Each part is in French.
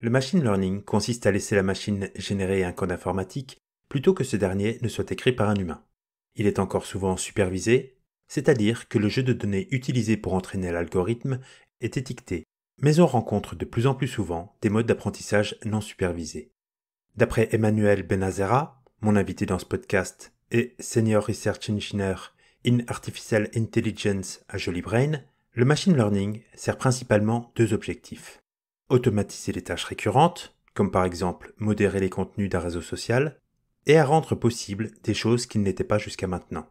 Le machine learning consiste à laisser la machine générer un code informatique plutôt que ce dernier ne soit écrit par un humain. Il est encore souvent supervisé, c'est-à-dire que le jeu de données utilisé pour entraîner l'algorithme est étiqueté, mais on rencontre de plus en plus souvent des modes d'apprentissage non supervisés. D'après Emmanuel Benazera, mon invité dans ce podcast et Senior Research Engineer in Artificial Intelligence à Jolly Brain, le machine learning sert principalement deux objectifs. Automatiser les tâches récurrentes, comme par exemple modérer les contenus d'un réseau social, et à rendre possible des choses qui ne l'étaient pas jusqu'à maintenant.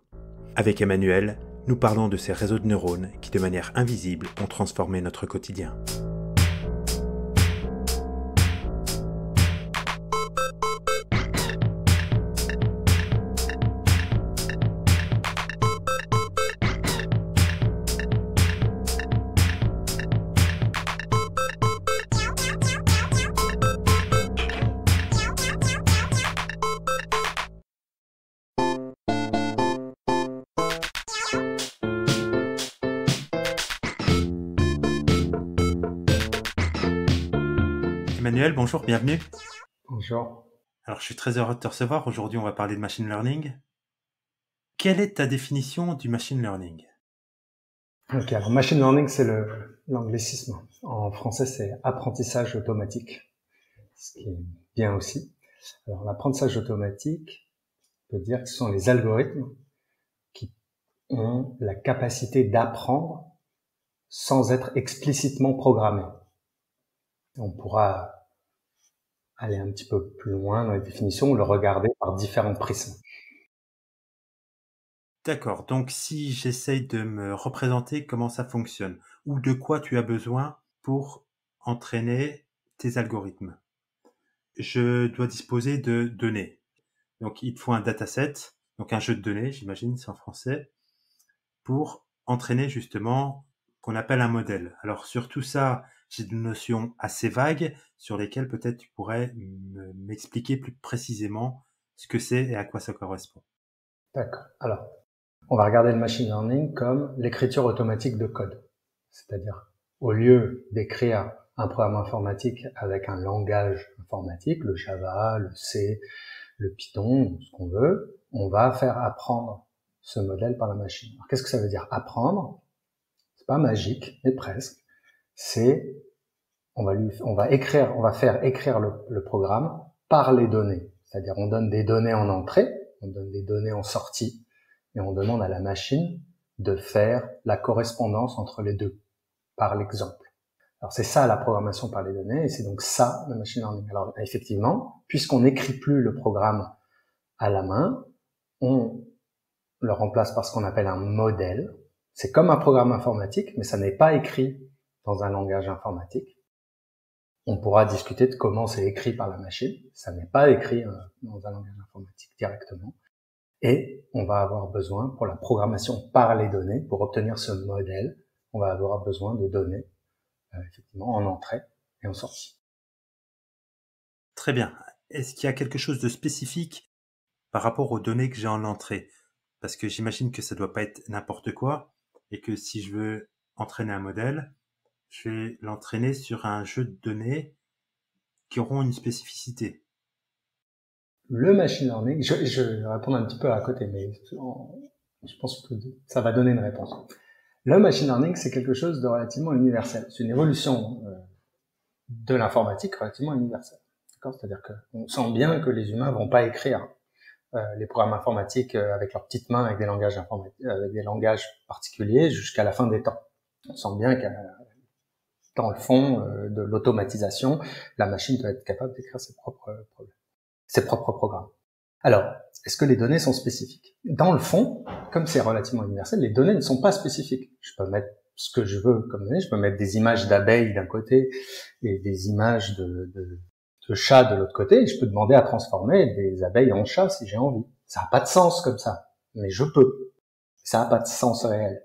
Avec Emmanuel, nous parlons de ces réseaux de neurones qui, de manière invisible, ont transformé notre quotidien. Emmanuel, bonjour, bienvenue. Bonjour. Alors, je suis très heureux de te recevoir. Aujourd'hui, on va parler de machine learning. Quelle est ta définition du machine learning? Ok, alors machine learning, c'est l'anglicisme. En français, c'est apprentissage automatique, ce qui est bien aussi. Alors, l'apprentissage automatique peut dire que ce sont les algorithmes qui ont la capacité d'apprendre sans être explicitement programmés. On pourra aller un petit peu plus loin dans les définitions, le regarder par différents prismes. D'accord, donc si j'essaye de me représenter comment ça fonctionne, ou de quoi tu as besoin pour entraîner tes algorithmes. Je dois disposer de données. Donc il te faut un dataset, donc un jeu de données, j'imagine, c'est en français, pour entraîner justement ce qu'on appelle un modèle. Alors sur tout ça, j'ai des notions assez vagues sur lesquelles peut-être tu pourrais m'expliquer plus précisément ce que c'est et à quoi ça correspond. D'accord. Alors, on va regarder le machine learning comme l'écriture automatique de code. C'est-à-dire, au lieu d'écrire un programme informatique avec un langage informatique, le Java, le C, le Python, ce qu'on veut, on va faire apprendre ce modèle par la machine. Alors, qu'est-ce que ça veut dire apprendre? C'est pas magique, mais presque. C'est, on va faire écrire le programme par les données. C'est-à-dire, on donne des données en entrée, on donne des données en sortie, et on demande à la machine de faire la correspondance entre les deux, par l'exemple. Alors c'est ça la programmation par les données, et c'est donc ça le machine learning. Alors effectivement, puisqu'on n'écrit plus le programme à la main, on le remplace par ce qu'on appelle un modèle. C'est comme un programme informatique, mais ça n'est pas écrit dans un langage informatique. On pourra discuter de comment c'est écrit par la machine. Ça n'est pas écrit dans un langage informatique directement. Et on va avoir besoin, pour la programmation par les données, pour obtenir ce modèle, on va avoir besoin de données, effectivement, en entrée et en sortie. Très bien. Est-ce qu'il y a quelque chose de spécifique par rapport aux données que j'ai en entrée? Parce que j'imagine que ça doit pas être n'importe quoi et que si je veux entraîner un modèle, je vais l'entraîner sur un jeu de données qui auront une spécificité. Le machine learning, je vais répondre un petit peu à côté, mais je pense que ça va donner une réponse. Le machine learning, c'est quelque chose de relativement universel. C'est une évolution de l'informatique relativement universelle. D'accord? C'est-à-dire qu'on sent bien que les humains vont pas écrire les programmes informatiques avec leurs petites mains, avec des langages particuliers jusqu'à la fin des temps. On sent bien que dans le fond de l'automatisation, la machine doit être capable d'écrire ses propres programmes. Alors, est-ce que les données sont spécifiques? Dans le fond, comme c'est relativement universel, les données ne sont pas spécifiques. Je peux mettre ce que je veux comme données, je peux mettre des images d'abeilles d'un côté et des images de chats de l'autre côté, et je peux demander à transformer des abeilles en chats si j'ai envie. Ça n'a pas de sens comme ça, mais je peux. Ça n'a pas de sens réel.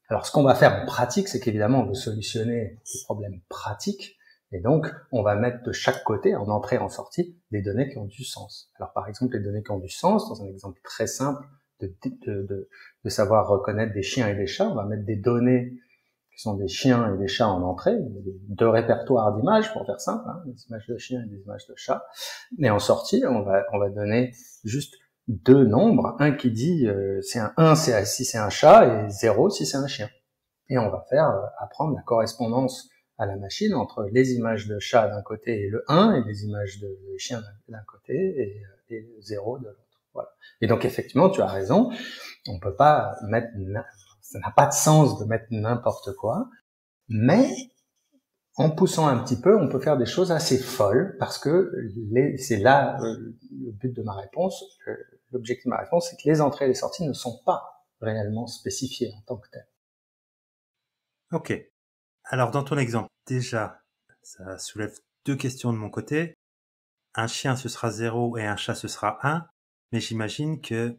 Alors, ce qu'on va faire en pratique, c'est qu'évidemment, on veut solutionner des problèmes pratiques, et donc, on va mettre de chaque côté, en entrée et en sortie, des données qui ont du sens. Alors, par exemple, les données qui ont du sens, dans un exemple très simple de savoir reconnaître des chiens et des chats, on va mettre des données qui sont des chiens et des chats en entrée, deux répertoires d'images pour faire simple, hein, des images de chiens et des images de chats. Et en sortie, on va donner juste deux nombres, un qui dit c'est un 1 si c'est un chat et 0 si c'est un chien. Et on va faire apprendre la correspondance à la machine entre les images de chat d'un côté et le 1 et les images de chien d'un côté et le 0 de l'autre. Voilà. Et donc effectivement, tu as raison, on peut pas mettre, ça n'a pas de sens de mettre n'importe quoi, mais en poussant un petit peu, on peut faire des choses assez folles parce que c'est là le but de ma réponse, l'objectif de ma réponse, c'est que les entrées et les sorties ne sont pas réellement spécifiées en tant que telles. Ok. Alors, dans ton exemple, déjà, ça soulève deux questions de mon côté. Un chien, ce sera 0 et un chat, ce sera 1. Mais j'imagine que,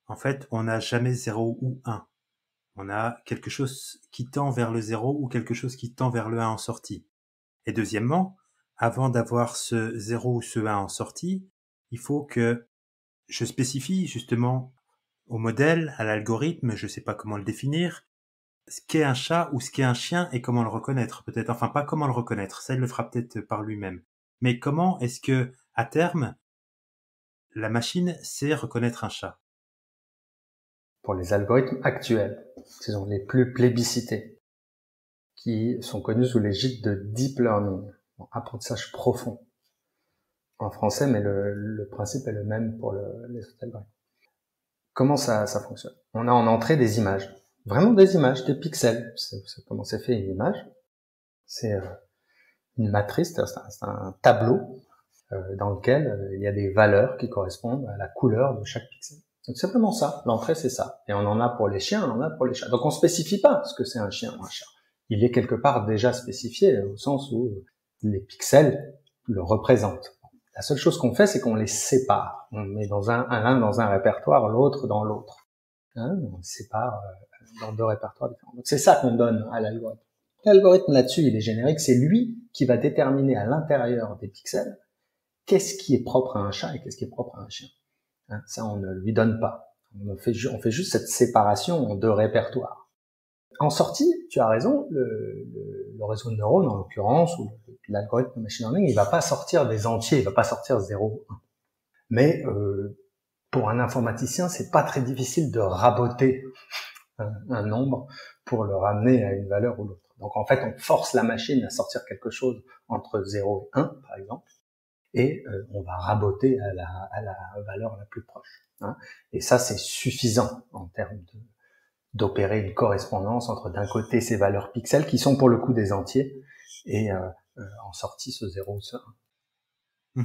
en fait, on n'a jamais 0 ou 1. On a quelque chose qui tend vers le 0 ou quelque chose qui tend vers le 1 en sortie. Et deuxièmement, avant d'avoir ce 0 ou ce 1 en sortie, il faut que je spécifie justement au modèle, à l'algorithme, je sais pas comment le définir, ce qu'est un chat ou ce qu'est un chien et comment le reconnaître peut-être. Enfin, pas comment le reconnaître, ça il le fera peut-être par lui-même. Mais comment est-ce que, à terme, la machine sait reconnaître un chat? Pour les algorithmes actuels, qui sont les plus plébiscités, qui sont connus sous l'égide de deep learning, apprentissage profond en français, mais le principe est le même pour les autres algorithmes. Comment ça fonctionne? On a en entrée des images, vraiment des images, des pixels. C'est comment c'est fait une image. C'est une matrice, c'est un tableau dans lequel il y a des valeurs qui correspondent à la couleur de chaque pixel. Donc c'est vraiment ça, l'entrée c'est ça. Et on en a pour les chiens, on en a pour les chats. Donc on spécifie pas ce que c'est un chien ou un chat. Il est quelque part déjà spécifié au sens où les pixels le représentent. La seule chose qu'on fait, c'est qu'on les sépare. On met l'un dans un répertoire, l'autre dans l'autre. Hein, on sépare dans deux répertoires différents. Donc c'est ça qu'on donne à l'algorithme. L'algorithme là-dessus, il est générique, c'est lui qui va déterminer à l'intérieur des pixels qu'est-ce qui est propre à un chat et qu'est-ce qui est propre à un chien. Hein, ça, on ne lui donne pas. On fait juste cette séparation en deux répertoires. En sortie, tu as raison, le réseau de neurones, en l'occurrence, ou l'algorithme de machine learning, il va pas sortir des entiers, il va pas sortir 0 ou 1. Mais pour un informaticien, c'est pas très difficile de raboter un nombre pour le ramener à une valeur ou l'autre. Donc en fait, on force la machine à sortir quelque chose entre 0 et 1, par exemple, et on va raboter à la valeur la plus proche. Hein. Et ça, c'est suffisant en termes d'opérer une correspondance entre d'un côté ces valeurs pixels qui sont pour le coup des entiers et en sortie ce 0 ou ce 1.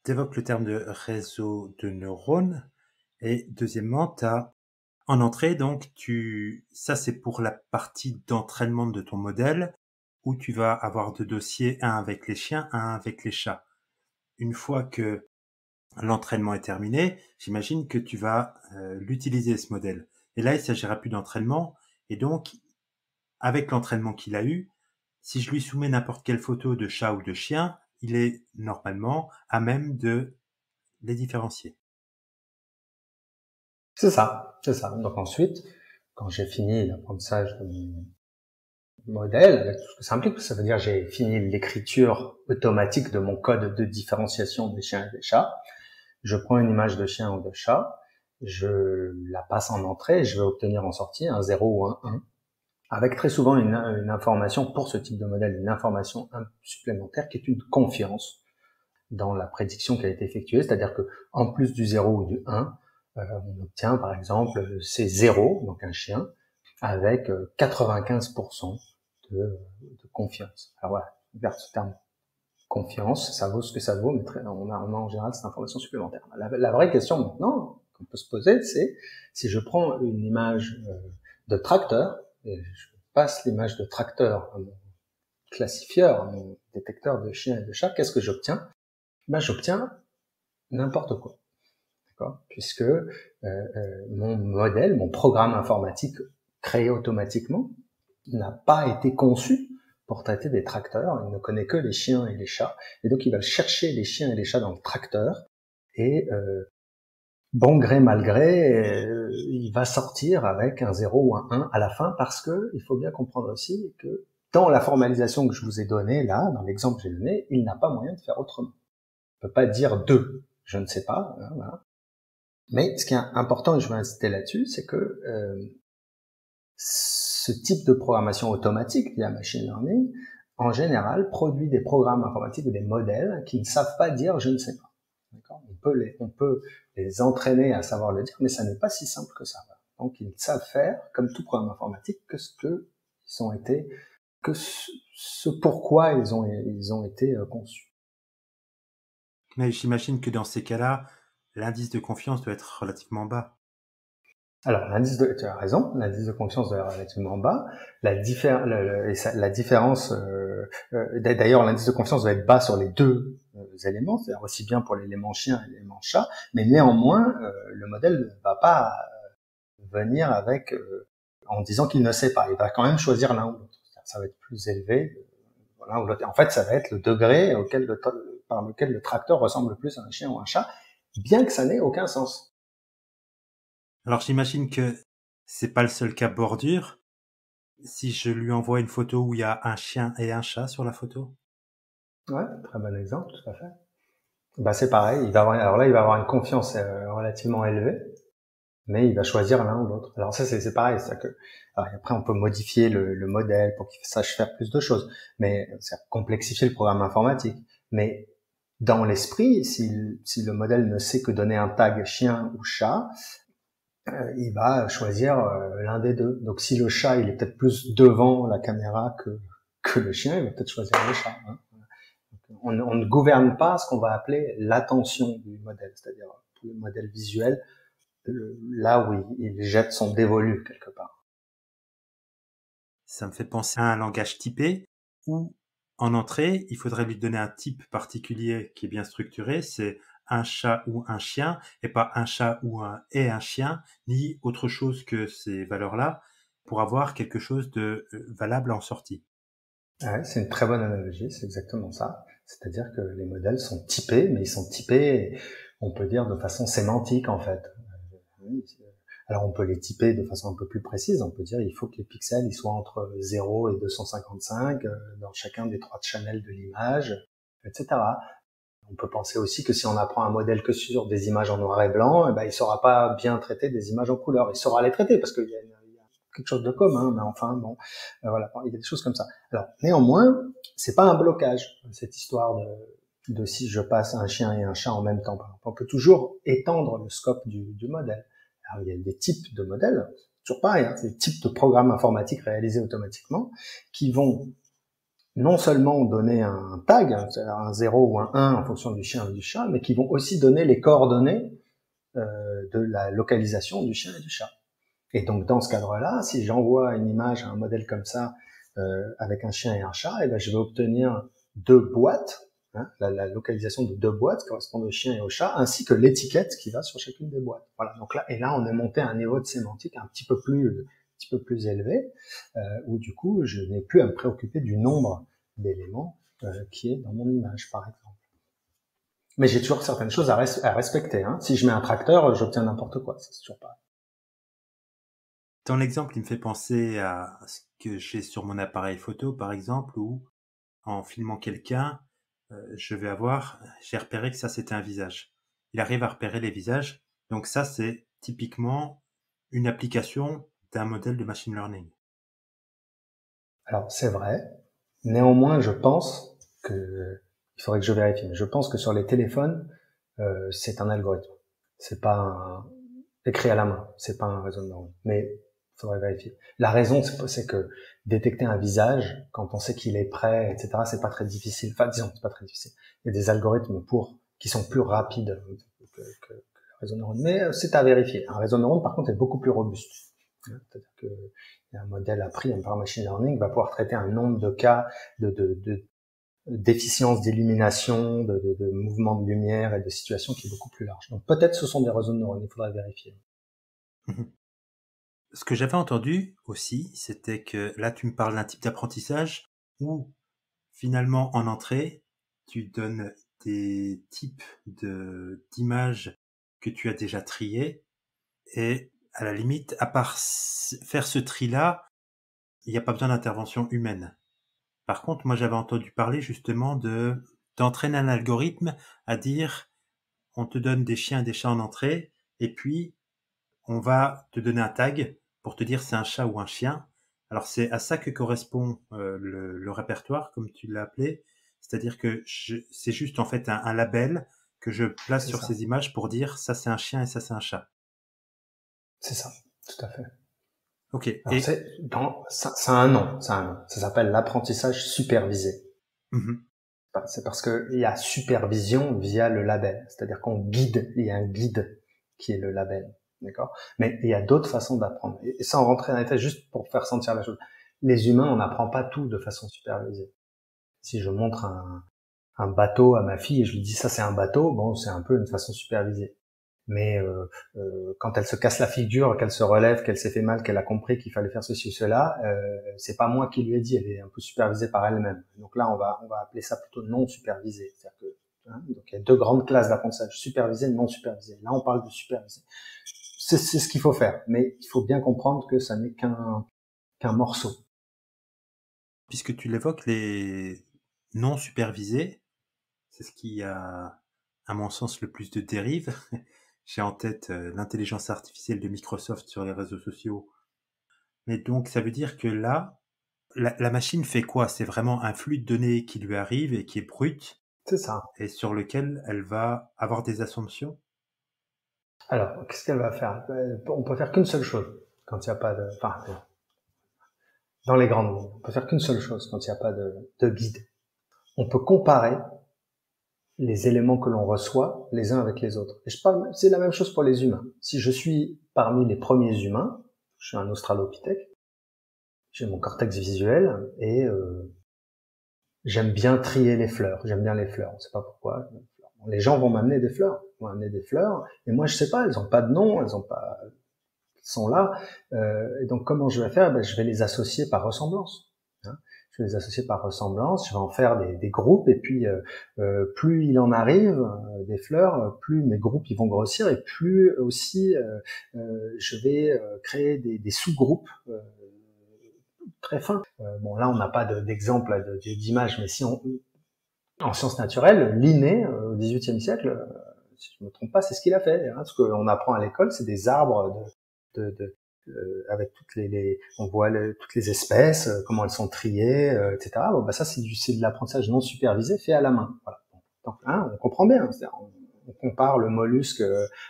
Tu évoques le terme de réseau de neurones et deuxièmement, tu as en entrée, donc, ça c'est pour la partie d'entraînement de ton modèle où tu vas avoir deux dossiers, un avec les chiens, un avec les chats. Une fois que l'entraînement est terminé, j'imagine que tu vas l'utiliser ce modèle. Et là, il s'agira plus d'entraînement. Et donc, avec l'entraînement qu'il a eu, si je lui soumets n'importe quelle photo de chat ou de chien, il est normalement à même de les différencier. C'est ça, c'est ça. Donc ensuite, quand j'ai fini l'apprentissage de mon modèle, avec tout ce que ça implique, ça veut dire j'ai fini l'écriture automatique de mon code de différenciation des chiens et des chats, je prends une image de chien ou de chat, je la passe en entrée et je vais obtenir en sortie un 0 ou un 1, avec très souvent une information, pour ce type de modèle, une information supplémentaire qui est une confiance dans la prédiction qui a été effectuée, c'est-à-dire que en plus du 0 ou du 1, on obtient par exemple c'est 0, donc un chien, avec 95% de confiance. Alors voilà, vers ce terme confiance, ça vaut ce que ça vaut, mais on a en général cette information supplémentaire. La vraie question maintenant qu'on peut se poser, c'est si je prends une image de tracteur, et je passe l'image de tracteur à mon classifieur, à mon détecteur de chiens et de chats, qu'est-ce que j'obtiens? Ben, j'obtiens n'importe quoi. D'accord, puisque mon modèle, mon programme informatique créé automatiquement n'a pas été conçu pour traiter des tracteurs. Il ne connaît que les chiens et les chats, et donc il va chercher les chiens et les chats dans le tracteur et bon gré, mal gré, il va sortir avec un 0 ou un 1 à la fin parce que il faut bien comprendre aussi que dans la formalisation que je vous ai donnée là, dans l'exemple que j'ai donné, il n'a pas moyen de faire autrement. On peut pas dire 2, je ne sais pas, hein, voilà. Mais ce qui est important, et je vais insister là-dessus, c'est que ce type de programmation automatique via machine learning, en général, produit des programmes informatiques ou des modèles qui ne savent pas dire je ne sais pas. D'accord, on peut les entraîner à savoir le dire, mais ça n'est pas si simple que ça. Donc ils savent faire, comme tout programme informatique, que ce que ils ont été, que ce pourquoi ils ont été conçus. Mais j'imagine que dans ces cas-là, l'indice de confiance doit être relativement bas. Alors, tu as raison, l'indice de confiance doit être relativement bas. La différence, d'ailleurs, l'indice de confiance doit être bas sur les deux éléments, c'est-à-dire aussi bien pour l'élément chien et l'élément chat, mais néanmoins, le modèle ne va pas venir avec, en disant qu'il ne sait pas. Il va quand même choisir l'un ou l'autre. Ça va être plus élevé, l'un ou l'autre. En fait, ça va être le degré par lequel le tracteur ressemble le plus à un chien ou un chat, bien que ça n'ait aucun sens. Alors j'imagine que c'est pas le seul cas bordure. Si je lui envoie une photo où il y a un chien et un chat sur la photo. Ouais, très bon exemple, tout à fait. Bah c'est pareil, alors là il va avoir une confiance relativement élevée, mais il va choisir l'un ou l'autre. Alors ça c'est pareil, c'est que alors après on peut modifier le modèle pour qu'il sache faire plus de choses, mais ça complexifier le programme informatique. Mais dans l'esprit, si le modèle ne sait que donner un tag chien ou chat, il va choisir l'un des deux. Donc si le chat il est peut-être plus devant la caméra que le chien, il va peut-être choisir le chat. Hein. On ne gouverne pas ce qu'on va appeler l'attention du modèle, c'est-à-dire pour le modèle visuel, là où il jette son dévolu quelque part. Ça me fait penser à un langage typé où, en entrée, il faudrait lui donner un type particulier qui est bien structuré. C'est un chat ou un chien, et pas un chat ou un chien, ni autre chose que ces valeurs-là, pour avoir quelque chose de valable en sortie. Ouais, c'est une très bonne analogie, c'est exactement ça. C'est-à-dire que les modèles sont typés, mais ils sont typés, on peut dire, de façon sémantique en fait. Alors on peut les typer de façon un peu plus précise, on peut dire il faut que les pixels ils soient entre 0 et 255 dans chacun des 3 channels de l'image, etc. On peut penser aussi que si on apprend un modèle que sur des images en noir et blanc, eh ben, il saura pas bien traiter des images en couleur. Il saura les traiter parce qu'il y a quelque chose de commun, mais enfin bon, voilà, il y a des choses comme ça. Alors néanmoins, c'est pas un blocage cette histoire de si je passe un chien et un chat en même temps. On peut toujours étendre le scope du modèle. Alors il y a des types de modèles, toujours pareil, hein, c'est des types de programmes informatiques réalisés automatiquement qui vont non seulement donner un tag, un 0 ou un 1 en fonction du chien ou du chat, mais qui vont aussi donner les coordonnées de la localisation du chien et du chat. Et donc dans ce cadre-là, si j'envoie une image à un modèle comme ça avec un chien et un chat, et ben je vais obtenir deux boîtes, hein, la localisation de deux boîtes correspondent au chien et au chat, ainsi que l'étiquette qui va sur chacune des boîtes. Voilà. Donc là, et là, on est monté à un niveau de sémantique un petit peu plus élevé, où du coup, je n'ai plus à me préoccuper du nombre d'éléments qui est dans mon image, par exemple. Mais j'ai toujours certaines choses à respecter. Hein. Si je mets un tracteur, j'obtiens n'importe quoi. C'est toujours pas. Ton exemple, il me fait penser à ce que j'ai sur mon appareil photo, par exemple, où en filmant quelqu'un, j'ai repéré que ça c'était un visage. Il arrive à repérer les visages, donc ça c'est typiquement une application d'un modèle de machine learning. Alors c'est vrai. Néanmoins, je pense que il faudrait que je vérifie. Mais je pense que sur les téléphones, c'est un algorithme. C'est pas écrit à la main. C'est pas un réseau de neurones. Mais il faudrait vérifier. La raison, c'est que détecter un visage quand on sait qu'il est prêt, etc., c'est pas très difficile. Enfin, disons, c'est pas très difficile. Il y a des algorithmes qui sont plus rapides que le réseau de neurones. Mais c'est à vérifier. Un réseau de neurones, par contre, est beaucoup plus robuste. C'est-à-dire que un modèle appris par machine learning va pouvoir traiter un nombre de cas de d'efficience d'illumination, de mouvement de lumière et de situations qui est beaucoup plus large. Donc peut-être ce sont des réseaux de neurones, il faudra vérifier. Ce que j'avais entendu aussi, c'était que là tu me parles d'un type d'apprentissage où finalement en entrée, tu donnes des types d'images que tu as déjà triés. Et à la limite, à part faire ce tri-là, il n'y a pas besoin d'intervention humaine. Par contre, moi j'avais entendu parler justement d'entraîner un algorithme à dire on te donne des chiens et des chats en entrée, et puis on va te donner un tag pour te dire c'est un chat ou un chien. Alors c'est à ça que correspond le répertoire, comme tu l'as appelé. C'est-à-dire que c'est juste en fait un label que je place C'est sur ça. ces images pour dire ça c'est un chien et ça c'est un chat. C'est ça, tout à fait. Ok. Alors Et ça a un nom, ça a un nom. Ça s'appelle l'apprentissage supervisé. mhm, C'est parce que il y a supervision via le label, c'est-à-dire qu'on guide, il y a un guide qui est le label, d'accord? Mais il y a d'autres façons d'apprendre. Et sans rentrer dans les détails, juste pour faire sentir la chose. Les humains, on n'apprend pas tout de façon supervisée. Si je montre un bateau à ma fille et je lui dis ça c'est un bateau, bon c'est un peu une façon supervisée. Mais quand elle se casse la figure, qu'elle se relève, qu'elle s'est fait mal, qu'elle a compris qu'il fallait faire ceci ou cela, c'est pas moi qui lui ai dit, elle est un peu supervisée par elle-même. Donc là, on va appeler ça plutôt non supervisé. C'est-à-dire que, donc il y a deux grandes classes d'apprentissage, supervisé et non supervisé. Là, on parle de supervisé. C'est ce qu'il faut faire, mais il faut bien comprendre que ça n'est qu'un morceau. puisque tu l'évoques, les non supervisés, c'est ce qui a, à mon sens, le plus de dérives. J'ai en tête l'intelligence artificielle de Microsoft sur les réseaux sociaux. Mais donc, ça veut dire que là, la machine fait quoi? C'est vraiment un flux de données qui lui arrive et qui est brut C'est ça. et sur lequel elle va avoir des assumptions? Alors, qu'est-ce qu'elle va faire? On peut faire qu'une seule chose quand il n'y a pas de, enfin, dans les grandes lignes. On peut faire qu'une seule chose quand il n'y a pas de guide. On peut comparer les éléments que l'on reçoit les uns avec les autres. Et c'est la même chose pour les humains. Si je suis parmi les premiers humains, je suis un australopithèque, j'ai mon cortex visuel et j'aime bien trier les fleurs. J'aime bien les fleurs. On sait pas pourquoi. Les gens vont m'amener des fleurs. Ils vont m'amener des fleurs. Et moi, je sais pas. Elles ont pas de nom. Elles sont là. Et donc, comment je vais faire? Je vais les associer par ressemblance. Hein, je vais les associer par ressemblance. Je vais en faire des groupes. Et puis, plus il en arrive des fleurs, plus mes groupes ils vont grossir. Et plus aussi, je vais créer des sous-groupes. Très fins. Bon, là, on n'a pas d'exemple d'image, mais si en sciences naturelles, Linné, au XVIIIe siècle, si je me trompe pas, c'est ce qu'il a fait. Hein, ce qu'on apprend à l'école, c'est des arbres avec on voit toutes les espèces, comment elles sont triées, etc. Bon, ça, c'est de l'apprentissage non supervisé fait à la main. Voilà. Donc, on comprend bien. On compare le mollusque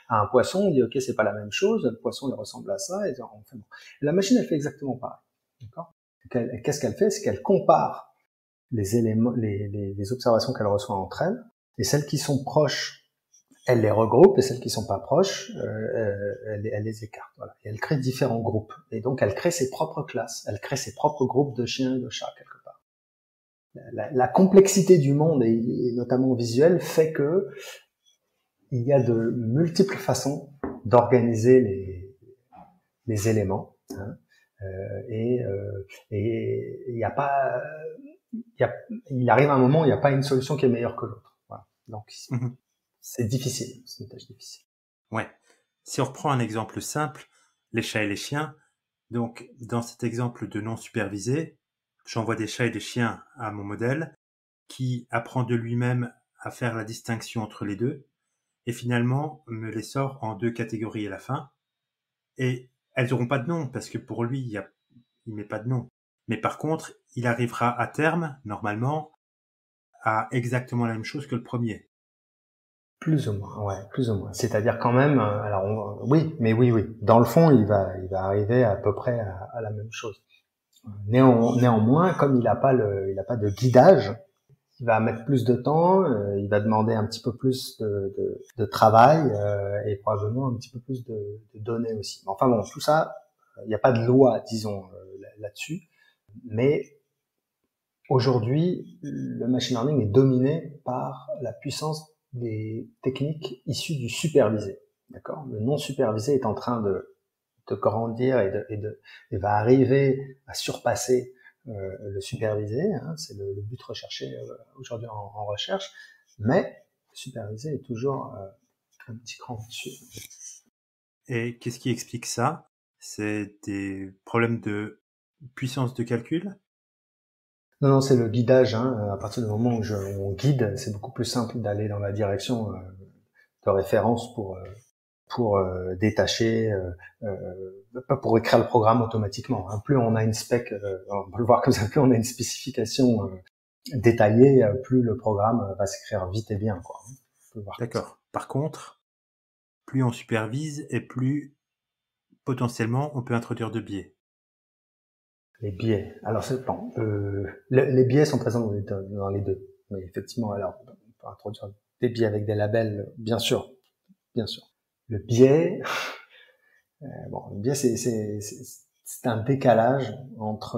à un poisson, on dit ok, c'est pas la même chose. Le poisson, il ressemble à ça. Et on fait bon. La machine, elle fait exactement pareil. D'accord. Qu'est-ce qu'elle fait? C'est qu'elle compare les éléments, les observations qu'elle reçoit entre elles, et celles qui sont proches, elle les regroupe, et celles qui sont pas proches, elle les écarte. Voilà. Et elle crée différents groupes. Et donc, elle crée ses propres classes. Elle crée ses propres groupes de chiens et de chats, quelque part. La complexité du monde, et notamment visuelle, fait que il y a de multiples façons d'organiser les éléments. Hein. Et il n'y a pas, il arrive un moment où il n'y a pas une solution qui est meilleure que l'autre. Voilà. Donc Mhm. c'est difficile, c'est une tâche difficile. Ouais. Si on reprend un exemple simple, les chats et les chiens, donc dans cet exemple de non supervisé, j'envoie des chats et des chiens à mon modèle qui apprend de lui-même à faire la distinction entre les deux et finalement me les sort en deux catégories à la fin. Et elles n'auront pas de nom parce que pour lui, il met pas de nom. Mais par contre, il arrivera à terme, normalement, à exactement la même chose que le premier. Plus ou moins, ouais, plus ou moins. C'est-à-dire quand même, alors oui, mais oui, oui. Dans le fond, il va arriver à peu près à la même chose. Néanmoins, comme il a pas de guidage, il va mettre plus de temps, il va demander un petit peu plus de travail et probablement un petit peu plus de données aussi. Enfin bon, tout ça, il n'y a pas de loi, disons, là-dessus. Mais aujourd'hui, le machine learning est dominé par la puissance des techniques issues du supervisé. D'accord? Le non supervisé est en train de grandir et va arriver à surpasser le supervisé. Hein, c'est le but recherché aujourd'hui en recherche. Mais le supervisé est toujours un petit cran au-dessus. Et qu'est-ce qui explique ça? C'est des problèmes de puissance de calcul? Non, non, c'est le guidage. Hein. À partir du moment où on guide, c'est beaucoup plus simple d'aller dans la direction de référence pour détacher, pas pour écrire le programme automatiquement. Hein. Plus on a une spec, on peut le voir comme ça, plus on a une spécification détaillée, plus le programme va s'écrire vite et bien, quoi. On peut le voir comme ça. D'accord. Par contre, plus on supervise et plus potentiellement on peut introduire de biais. Les biais. Alors c'est bon. Les biais sont présents dans les deux. Mais effectivement, alors on peut introduire des biais avec des labels, bien sûr, bien sûr. Le biais, le biais c'est un décalage entre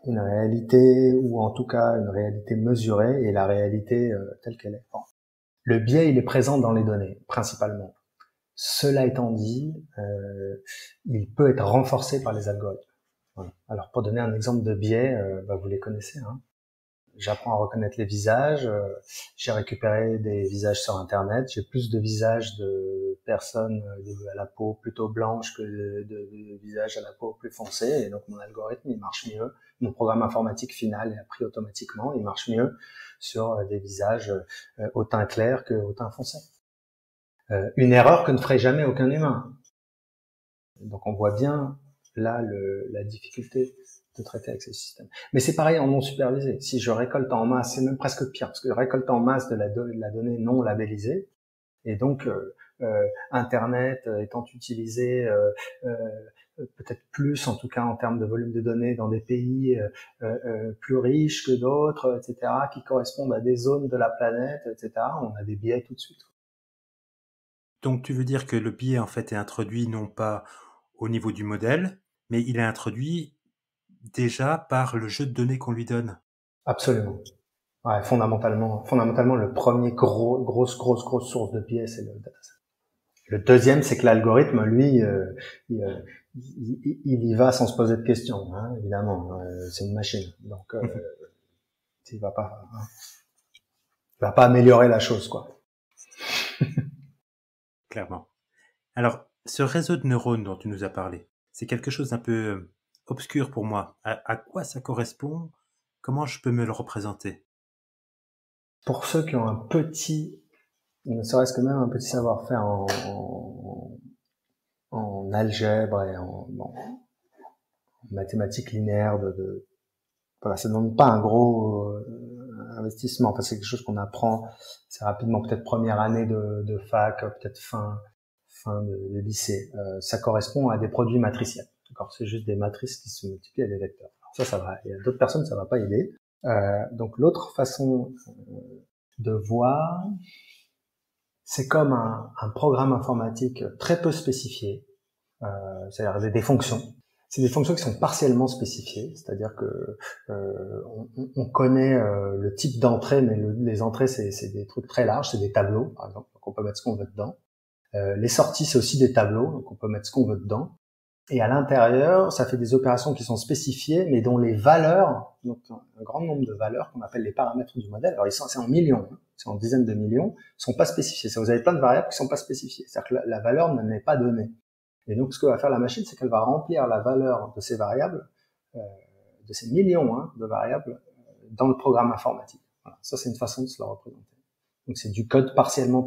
une réalité ou en tout cas une réalité mesurée et la réalité telle qu'elle est. Bon. Le biais, il est présent dans les données principalement. Cela étant dit, il peut être renforcé par les algorithmes. Voilà. Alors pour donner un exemple de biais, vous les connaissez. Hein. J'apprends à reconnaître les visages. J'ai récupéré des visages sur Internet. J'ai plus de visages de personnes à la peau plutôt blanche que de visages à la peau plus foncée. Et donc mon algorithme, il marche mieux. Mon programme informatique final est appris automatiquement. Il marche mieux sur des visages au teint clair que au teint foncé. Une erreur que ne ferait jamais aucun humain. Donc on voit bien là la difficulté de traiter avec ces systèmes. Mais c'est pareil en non supervisé. Si je récolte en masse, c'est même presque pire, parce que je récolte en masse de la donnée non labellisée, et donc Internet étant utilisé peut-être plus, en tout cas en termes de volume de données, dans des pays plus riches que d'autres, etc., qui correspondent à des zones de la planète, etc., on a des biais tout de suite. Donc tu veux dire que le biais en fait est introduit non pas au niveau du modèle, mais il est introduit déjà par le jeu de données qu'on lui donne. Absolument. Ouais, fondamentalement, le premier grosse source de biais, c'est le dataset. Le deuxième, c'est que l'algorithme, lui, il y va sans se poser de questions, hein, évidemment. C'est une machine, donc il va pas améliorer la chose, quoi. Clairement. Alors, ce réseau de neurones dont tu nous as parlé, c'est quelque chose d'un peu obscur pour moi. À quoi ça correspond? Comment je peux me le représenter? Pour ceux qui ont un petit, ne serait-ce que même un petit savoir-faire en algèbre et en mathématiques linéaires, voilà, ça ne demande pas un gros investissement. Enfin, c'est quelque chose qu'on apprend assez rapidement, peut-être première année de fac, peut-être fin de lycée. Ça correspond à des produits matriciels. D'accord, c'est juste des matrices qui se multiplient à des vecteurs. Alors ça va. Il y a d'autres personnes, ça va pas aider. Donc l'autre façon de voir, c'est comme un programme informatique très peu spécifié, c'est-à-dire des fonctions. C'est des fonctions qui sont partiellement spécifiées, c'est-à-dire que on connaît le type d'entrée, mais les entrées c'est des trucs très larges, c'est des tableaux par exemple, donc on peut mettre ce qu'on veut dedans. Les sorties c'est aussi des tableaux, donc on peut mettre ce qu'on veut dedans. Et à l'intérieur, ça fait des opérations qui sont spécifiées, mais dont les valeurs, donc un grand nombre de valeurs qu'on appelle les paramètres du modèle, alors c'est en millions, hein, c'est en dizaines de millions, sont pas spécifiés. Ça, vous avez plein de variables qui sont pas spécifiées, c'est-à-dire que la valeur n'est pas donnée. Et donc, ce que va faire la machine, c'est qu'elle va remplir la valeur de ces variables, de ces millions de variables, dans le programme informatique. Voilà. Ça, c'est une façon de se le représenter. Donc, c'est du code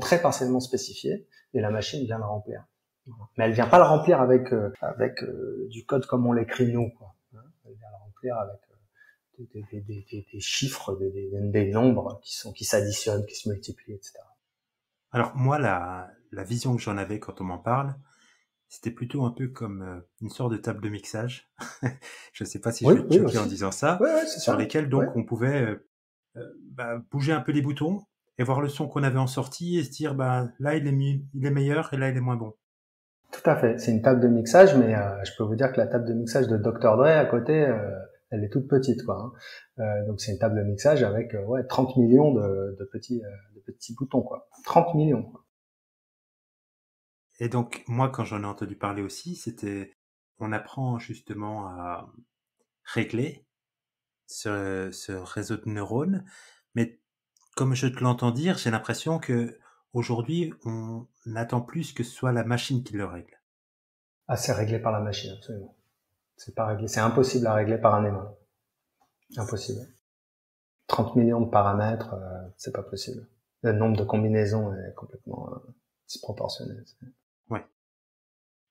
très partiellement spécifié, et la machine vient le remplir. Voilà. Mais elle vient pas le remplir avec du code comme on l'écrit nous, quoi. Elle vient le remplir avec des chiffres, des nombres qui s'additionnent, qui se multiplient, etc. Alors moi, la vision que j'en avais quand on m'en parle, c'était plutôt un peu comme une sorte de table de mixage. Je ne sais pas si je vais te choquer en disant ça, sur lesquelles donc on pouvait bouger un peu les boutons et voir le son qu'on avait en sortie et se dire là il est meilleur et là il est moins bon. Tout à fait. C'est une table de mixage, mais je peux vous dire que la table de mixage de Dr. Dre à côté, elle est toute petite, quoi. Hein. Donc c'est une table de mixage avec 30 millions de petits boutons, quoi. 30 millions. Quoi. Et donc moi quand j'en ai entendu parler aussi, on apprend justement à régler ce réseau de neurones, mais comme je te l'entends dire, j'ai l'impression que aujourd'hui, on n'attend plus que ce soit la machine qui le règle. Ah, c'est réglé par la machine, absolument. C'est pas réglé. C'est impossible à régler par un humain. Impossible. 30 millions de paramètres, c'est pas possible. Le nombre de combinaisons est complètement disproportionné. Ouais.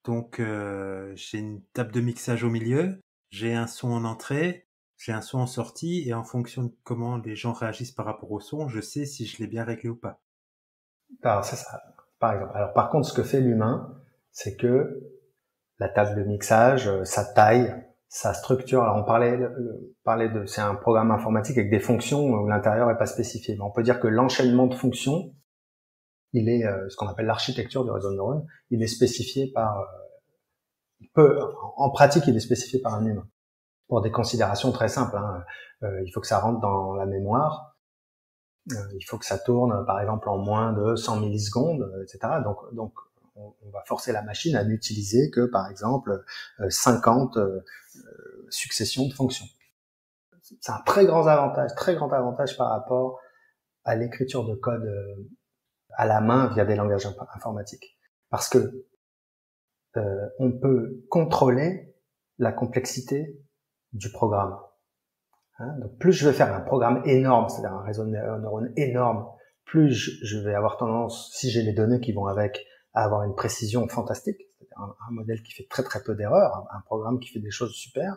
Donc, j'ai une table de mixage au milieu, j'ai un son en entrée, j'ai un son en sortie, et en fonction de comment les gens réagissent par rapport au son, je sais si je l'ai bien réglé ou pas. Alors, c'est ça, par exemple. Alors, par contre, ce que fait l'humain, c'est que la table de mixage, sa taille, sa structure. Alors, on parlait de, c'est un programme informatique avec des fonctions où l'intérieur est pas spécifié. Mais on peut dire que l'enchaînement de fonctions, il est ce qu'on appelle l'architecture du réseau de neurones. Il est spécifié par, en pratique, il est spécifié par un humain. Pour des considérations très simples, hein. Il faut que ça rentre dans la mémoire. Il faut que ça tourne, par exemple, en moins de 100 millisecondes, etc. Donc, on va forcer la machine à n'utiliser que, par exemple, 50 successions de fonctions. C'est un très grand avantage par rapport à l'écriture de code à la main via des langages informatiques. Parce que on peut contrôler la complexité du programme. Hein, donc plus je vais faire un programme énorme, c'est-à-dire un réseau de neurones énorme, plus je vais avoir tendance, si j'ai les données qui vont avec, à avoir une précision fantastique, c'est-à-dire un modèle qui fait très très peu d'erreurs, un programme qui fait des choses super.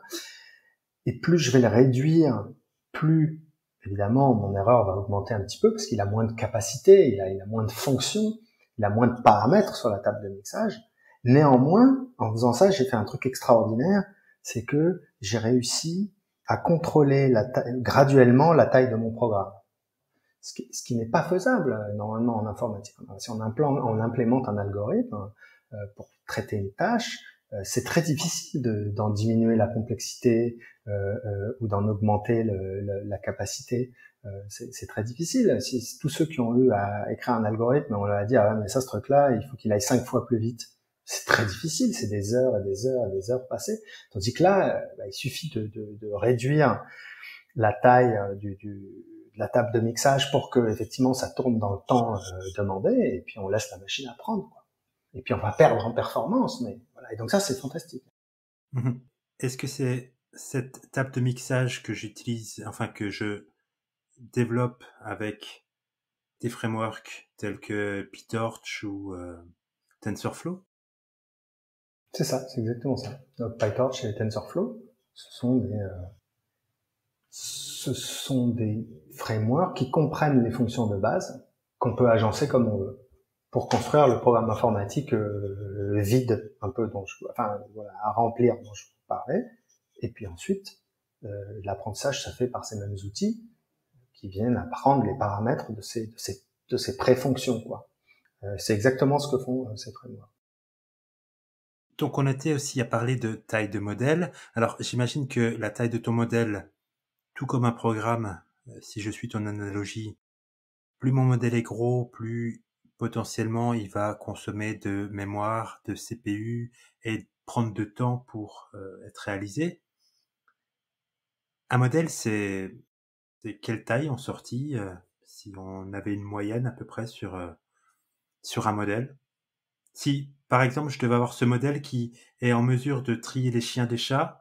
Et plus je vais le réduire, plus évidemment mon erreur va augmenter un petit peu parce qu'il a moins de capacité, il a moins de fonctions, il a moins de paramètres sur la table de mixage. Néanmoins, en faisant ça, j'ai fait un truc extraordinaire, c'est que j'ai réussi à contrôler graduellement la taille de mon programme. Ce qui n'est pas faisable normalement en informatique. Si on implémente un algorithme pour traiter une tâche, c'est très difficile d'en diminuer la complexité ou d'en augmenter la capacité. C'est très difficile. Si tous ceux qui ont eu à écrire un algorithme, on leur a dit ah mais ça ce truc-là, il faut qu'il aille 5 fois plus vite. C'est très difficile, c'est des heures et des heures et des heures passées. Tandis que là, il suffit de réduire la taille de la table de mixage pour que effectivement ça tourne dans le temps demandé, et puis on laisse la machine apprendre, quoi. Et puis on va perdre en performance, mais voilà. Et donc ça, c'est fantastique. Mhm. Est-ce que c'est cette table de mixage que j'utilise, enfin que je développe avec des frameworks tels que PyTorch ou TensorFlow? C'est ça, c'est exactement ça. Donc PyTorch et TensorFlow, ce sont des frameworks qui comprennent les fonctions de base qu'on peut agencer comme on veut pour construire le programme informatique vide, un peu à remplir dont je vous parlais. Et puis ensuite, l'apprentissage ça fait par ces mêmes outils qui viennent apprendre les paramètres de ces pré-fonctions, quoi. C'est exactement ce que font ces frameworks. Donc on était aussi à parler de taille de modèle. Alors j'imagine que la taille de ton modèle, tout comme un programme, si je suis ton analogie, plus mon modèle est gros, plus potentiellement il va consommer de mémoire, de CPU et prendre de temps pour être réalisé. Un modèle, c'est quelle taille en sortie, si on avait une moyenne à peu près sur un modèle? Si, par exemple, je devais avoir ce modèle qui est en mesure de trier les chiens des chats,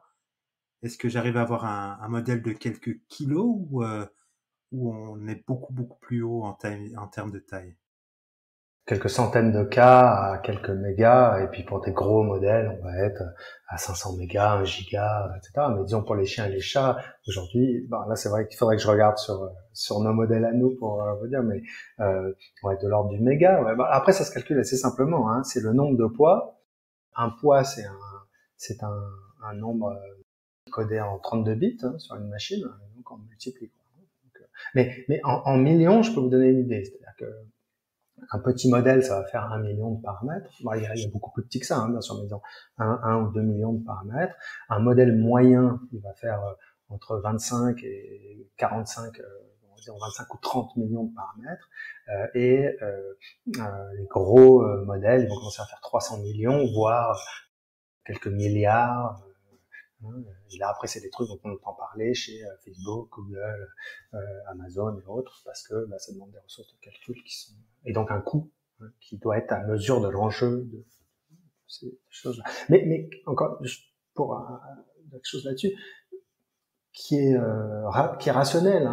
est-ce que j'arrive à avoir un modèle de quelques kilos ou on est beaucoup, beaucoup plus haut en termes de taille? Quelques centaines de cas à quelques mégas, et puis pour des gros modèles, on va être à 500 mégas, 1 giga, etc. Mais disons pour les chiens et les chats, aujourd'hui, là c'est vrai qu'il faudrait que je regarde sur nos modèles à nous pour vous dire, mais on va être de l'ordre du méga. Ouais, après ça se calcule assez simplement, hein, c'est le nombre de poids. Un poids c'est un nombre codé en 32 bits hein, sur une machine, donc on multiplie. Donc, mais en millions, je peux vous donner une idée, c'est-à-dire que un petit modèle, ça va faire 1 million de paramètres. Bon, il y a beaucoup plus petit que ça, hein, bien sûr, mais disons 1 ou 2 millions de paramètres. Un modèle moyen, il va faire entre 25 et 45, disons 25 ou 30 millions de paramètres. Les gros modèles, ils vont commencer à faire 300 millions, voire quelques milliards. Et là, après, c'est des trucs dont on entend parler chez Facebook, Google, Amazon et autres, parce que ça demande des ressources de calcul qui sont... Et donc un coût qui doit être à mesure de l'enjeu de ces choses-là. Mais encore, pour quelque chose là-dessus, qui est rationnel.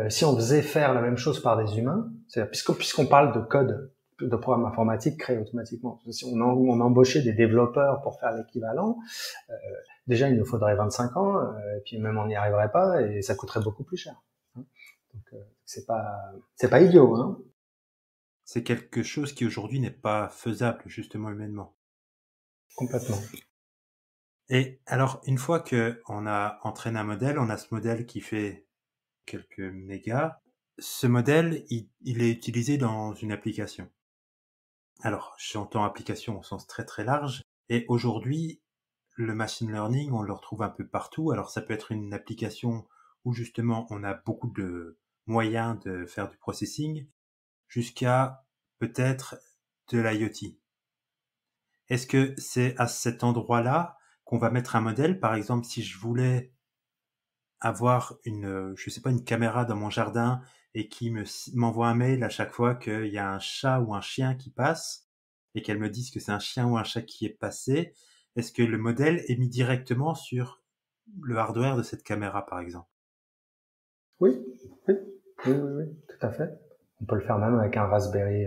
Si on faisait faire la même chose par des humains, puisqu'on parle de code de programme informatique créé automatiquement, si on embauchait des développeurs pour faire l'équivalent, déjà il nous faudrait 25 ans, et puis même on n'y arriverait pas, et ça coûterait beaucoup plus cher. Donc c'est pas idiot. Hein. C'est quelque chose qui aujourd'hui n'est pas faisable justement humainement. Complètement. Et alors, une fois que on a entraîné un modèle, on a ce modèle qui fait quelques mégas. Ce modèle, il est utilisé dans une application. Alors, j'entends application au sens très très large. Et aujourd'hui, le machine learning, on le retrouve un peu partout. Alors, ça peut être une application où justement on a beaucoup de moyens de faire du processing, jusqu'à peut-être de l'IoT. Est-ce que c'est à cet endroit-là qu'on va mettre un modèle? Par exemple, si je voulais avoir une caméra dans mon jardin et qui m'envoie un mail à chaque fois qu'il y a un chat ou un chien qui passe et qu'elle me dise que c'est un chien ou un chat qui est passé, est-ce que le modèle est mis directement sur le hardware de cette caméra, par exemple? Oui, tout à fait. On peut le faire même avec un Raspberry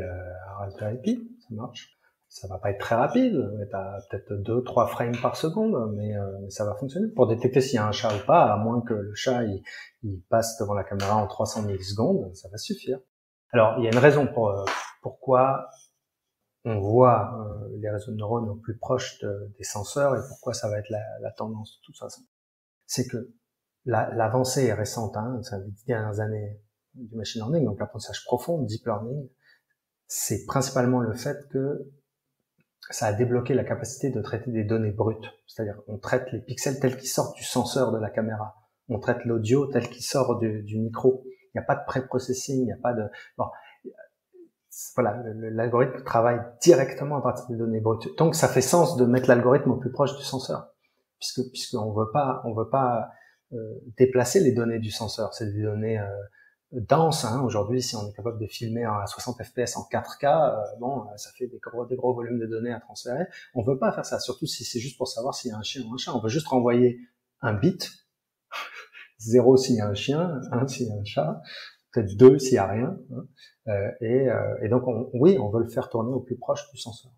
Pi, ça marche. Ça va pas être très rapide, t'as peut-être 2-3 frames par seconde, mais ça va fonctionner. Pour détecter s'il y a un chat ou pas, à moins que le chat il passe devant la caméra en 300 millisecondes, ça va suffire. Alors, il y a une raison pourquoi on voit les réseaux de neurones au plus proche des senseurs et pourquoi ça va être la tendance de toute façon. C'est que l'avancée est récente, ça les 10 dernières années du machine learning, donc l'apprentissage profond, deep learning, c'est principalement le fait que ça a débloqué la capacité de traiter des données brutes. C'est-à-dire, on traite les pixels tels qu'ils sortent du senseur de la caméra. On traite l'audio tel qu'il sort du micro. Il n'y a pas de pré-processing, il n'y a pas de... Bon, voilà, l'algorithme travaille directement à partir des données brutes. Donc, ça fait sens de mettre l'algorithme au plus proche du senseur, puisqu'on veut pas déplacer les données du senseur. C'est des données dense. Aujourd'hui, si on est capable de filmer à 60 fps en 4K, ça fait des gros volumes de données à transférer. On veut pas faire ça, surtout si c'est juste pour savoir s'il y a un chien ou un chat. On veut juste renvoyer un bit, 0 s'il y a un chien, 1 s'il y a un chat, peut-être 2 s'il y a rien. Et donc, on veut le faire tourner au plus proche du senseur.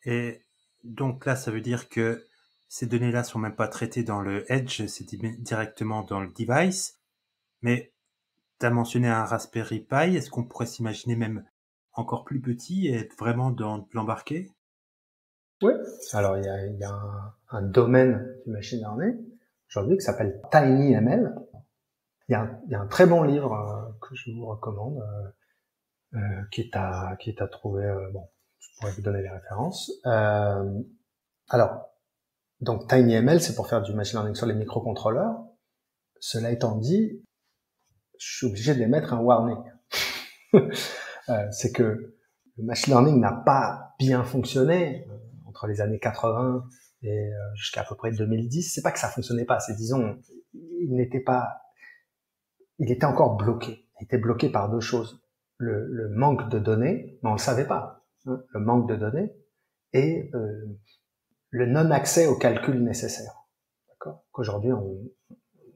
Et donc là, ça veut dire que ces données-là sont même pas traitées dans le edge, c'est directement dans le device. Mais tu as mentionné un Raspberry Pi, est-ce qu'on pourrait s'imaginer même encore plus petit et être vraiment dans l'embarqué? Oui. Alors, il y a un domaine du machine learning aujourd'hui qui s'appelle TinyML. Il y a un très bon livre que je vous recommande, qui est à trouver. Bon, je pourrais vous donner les références. Alors, donc TinyML, c'est pour faire du machine learning sur les microcontrôleurs. Cela étant dit, je suis obligé de les mettre un warning. C'est que le machine learning n'a pas bien fonctionné entre les années 80 et jusqu'à peu près 2010. C'est pas que ça fonctionnait pas, c'est disons, il était encore bloqué. Il était bloqué par deux choses. Le manque de données, mais on le savait pas. Le manque de données et le non-accès au calcul nécessaire. D'accord ?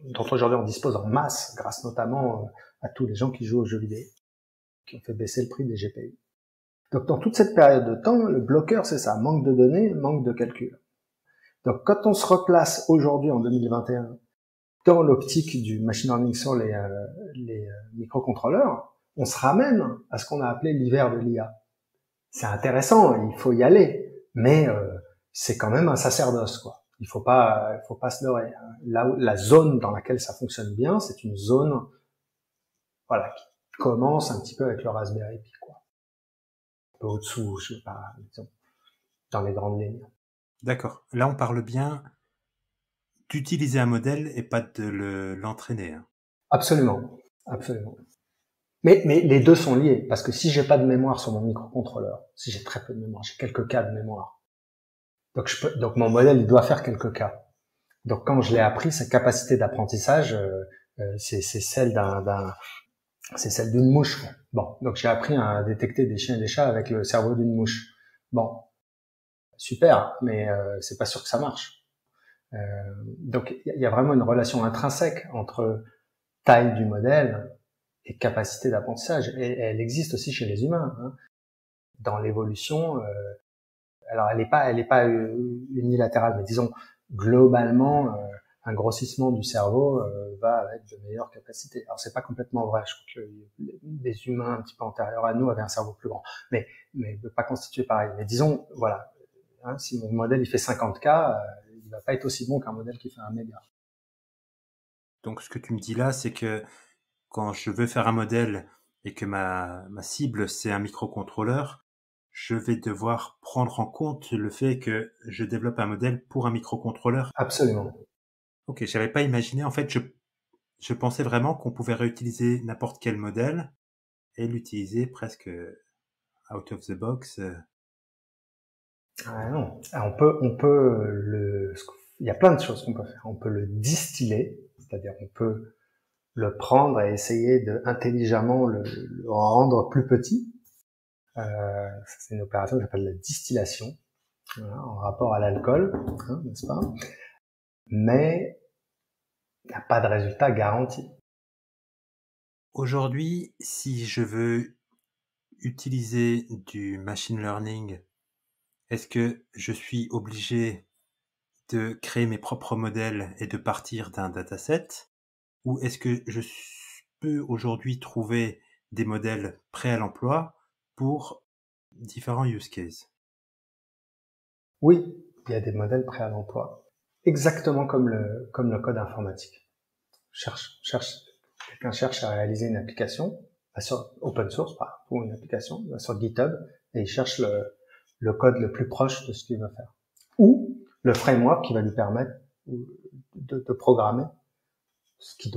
Dont aujourd'hui on dispose en masse, grâce notamment à tous les gens qui jouent aux jeux vidéo, qui ont fait baisser le prix des GPU. Donc dans toute cette période de temps, le bloqueur c'est ça, manque de données, manque de calcul. Donc quand on se replace aujourd'hui en 2021 dans l'optique du machine learning sur les microcontrôleurs, on se ramène à ce qu'on a appelé l'hiver de l'IA. C'est intéressant, il faut y aller, mais c'est quand même un sacerdoce, quoi. Il faut pas se leurrer. Là où la zone dans laquelle ça fonctionne bien, c'est une zone, voilà, qui commence un petit peu avec le Raspberry Pi, quoi. Un peu au-dessous, je sais pas, disons, dans les grandes lignes. D'accord. Là, on parle bien d'utiliser un modèle et pas de l'entraîner. Absolument, absolument. Mais les deux sont liés, parce que si j'ai pas de mémoire sur mon microcontrôleur, si j'ai très peu de mémoire, j'ai quelques cas de mémoire, Donc mon modèle, il doit faire quelques cas. Donc quand je l'ai appris, sa capacité d'apprentissage, c'est celle c'est celle d'une mouche. Bon, donc j'ai appris à détecter des chiens et des chats avec le cerveau d'une mouche. Bon, super, mais c'est pas sûr que ça marche. Donc il y a vraiment une relation intrinsèque entre taille du modèle et capacité d'apprentissage. Et elle existe aussi chez les humains. Hein. Dans l'évolution, alors elle est pas unilatérale, mais disons globalement, un grossissement du cerveau va avec de meilleures capacités. Alors c'est pas complètement vrai. Je crois que des humains un petit peu antérieurs à nous avaient un cerveau plus grand, mais pas constitué pareil. Mais disons, voilà, hein, si mon modèle il fait 50K, il va pas être aussi bon qu'un modèle qui fait 1 méga. Donc ce que tu me dis là, c'est que quand je veux faire un modèle et que ma cible c'est un microcontrôleur, je vais devoir prendre en compte le fait que je développe un modèle pour un microcontrôleur. Absolument. Ok, j'avais pas imaginé. En fait, je pensais vraiment qu'on pouvait réutiliser n'importe quel modèle et l'utiliser presque out of the box. Ah non. Il y a plein de choses qu'on peut faire. On peut le distiller, c'est-à-dire on peut le prendre et essayer de intelligemment le rendre plus petit. C'est une opération qui s'appelle la distillation, voilà, en rapport à l'alcool, hein, n'est-ce pas? Mais il n'y a pas de résultat garanti. Aujourd'hui, si je veux utiliser du machine learning, est-ce que je suis obligé de créer mes propres modèles et de partir d'un dataset? Ou est-ce que je peux aujourd'hui trouver des modèles prêts à l'emploi pour différents use cases? Oui, il y a des modèles prêts à l'emploi, exactement comme le code informatique. Quelqu'un cherche à réaliser une application, va sur open source ou une application, va sur GitHub et il cherche le code le plus proche de ce qu'il veut faire. Ou le framework qui va lui permettre de programmer ce qu'il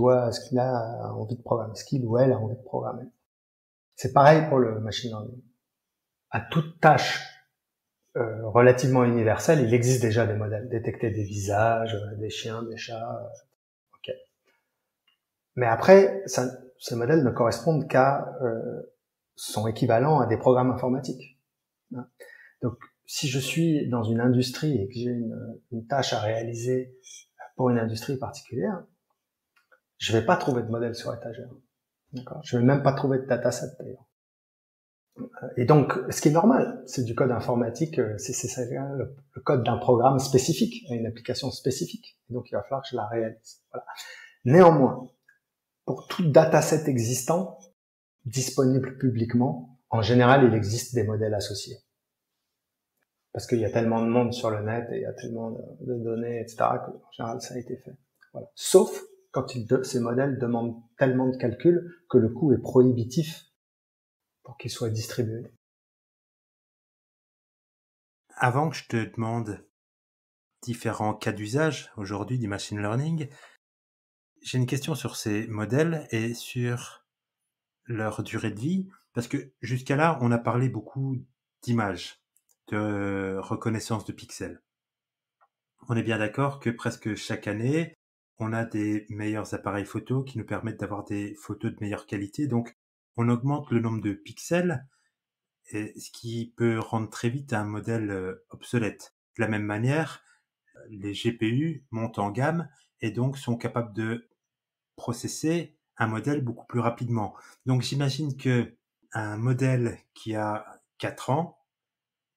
a envie de programmer, ce qu'il ou elle a envie de programmer. C'est pareil pour le machine learning. À toute tâche relativement universelle, il existe déjà des modèles. Détecter des visages, des chiens, des chats, ok. Mais après, ces modèles ne correspondent qu'à son équivalent à des programmes informatiques. Donc, si je suis dans une industrie et que j'ai une tâche à réaliser pour une industrie particulière, je vais pas trouver de modèle sur étagère. D'accord. Je vais même pas trouver de dataset d'ailleurs. Et donc, ce qui est normal, c'est du code informatique, c'est le code d'un programme spécifique, une application spécifique. Et donc, il va falloir que je la réalise. Voilà. Néanmoins, pour tout dataset existant, disponible publiquement, en général, il existe des modèles associés. Parce qu'il y a tellement de monde sur le net et il y a tellement de données, etc., qu'en général, ça a été fait. Voilà. Sauf quand ces modèles demandent tellement de calculs que le coût est prohibitif pour qu'ils soient distribués. Avant que je te demande différents cas d'usage aujourd'hui du machine learning, j'ai une question sur ces modèles et sur leur durée de vie, parce que jusqu'à là, on a parlé beaucoup d'images, de reconnaissance de pixels. On est bien d'accord que presque chaque année, on a des meilleurs appareils photo qui nous permettent d'avoir des photos de meilleure qualité, donc on augmente le nombre de pixels, et ce qui peut rendre très vite un modèle obsolète. De la même manière, les GPU montent en gamme et donc sont capables de processer un modèle beaucoup plus rapidement. Donc j'imagine que un modèle qui a 4 ans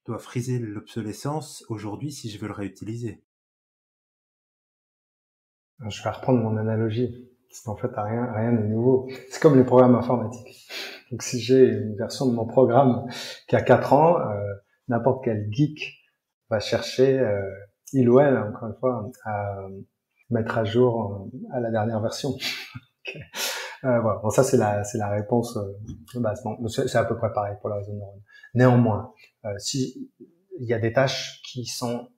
doit friser l'obsolescence aujourd'hui si je veux le réutiliser. Je vais reprendre mon analogie, parce qu'en fait, rien n'est nouveau. C'est comme les programmes informatiques. Donc si j'ai une version de mon programme qui a 4 ans, n'importe quel geek va chercher, il ou elle, encore une fois, à mettre à jour à la dernière version. Okay. Voilà. Bon, ça c'est la réponse de base. Bon, c'est à peu près pareil pour le réseau de neurones. Néanmoins, si il y a des tâches qui sont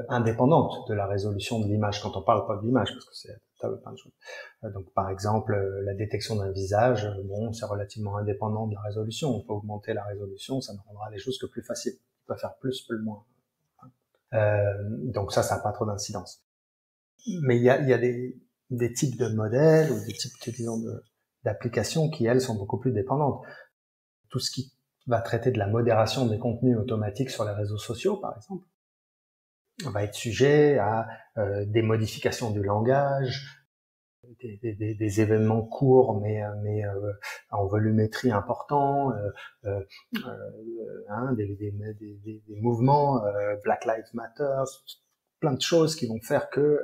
indépendantes de la résolution de l'image, quand on parle pas de l'image, parce que ça veut plein de choses. Donc par exemple, la détection d'un visage, bon, c'est relativement indépendant de la résolution. On peut augmenter la résolution, ça ne rendra les choses que plus faciles. On peut faire plus, plus moins. Donc ça n'a pas trop d'incidence. Mais il y a des types de modèles ou des types, disons, d'applications qui, elles, sont beaucoup plus dépendantes. Tout ce qui va traiter de la modération des contenus automatiques sur les réseaux sociaux, par exemple, va être sujet à des modifications du langage, des événements courts mais en volumétrie important, des mouvements, Black Lives Matter, plein de choses qui vont faire que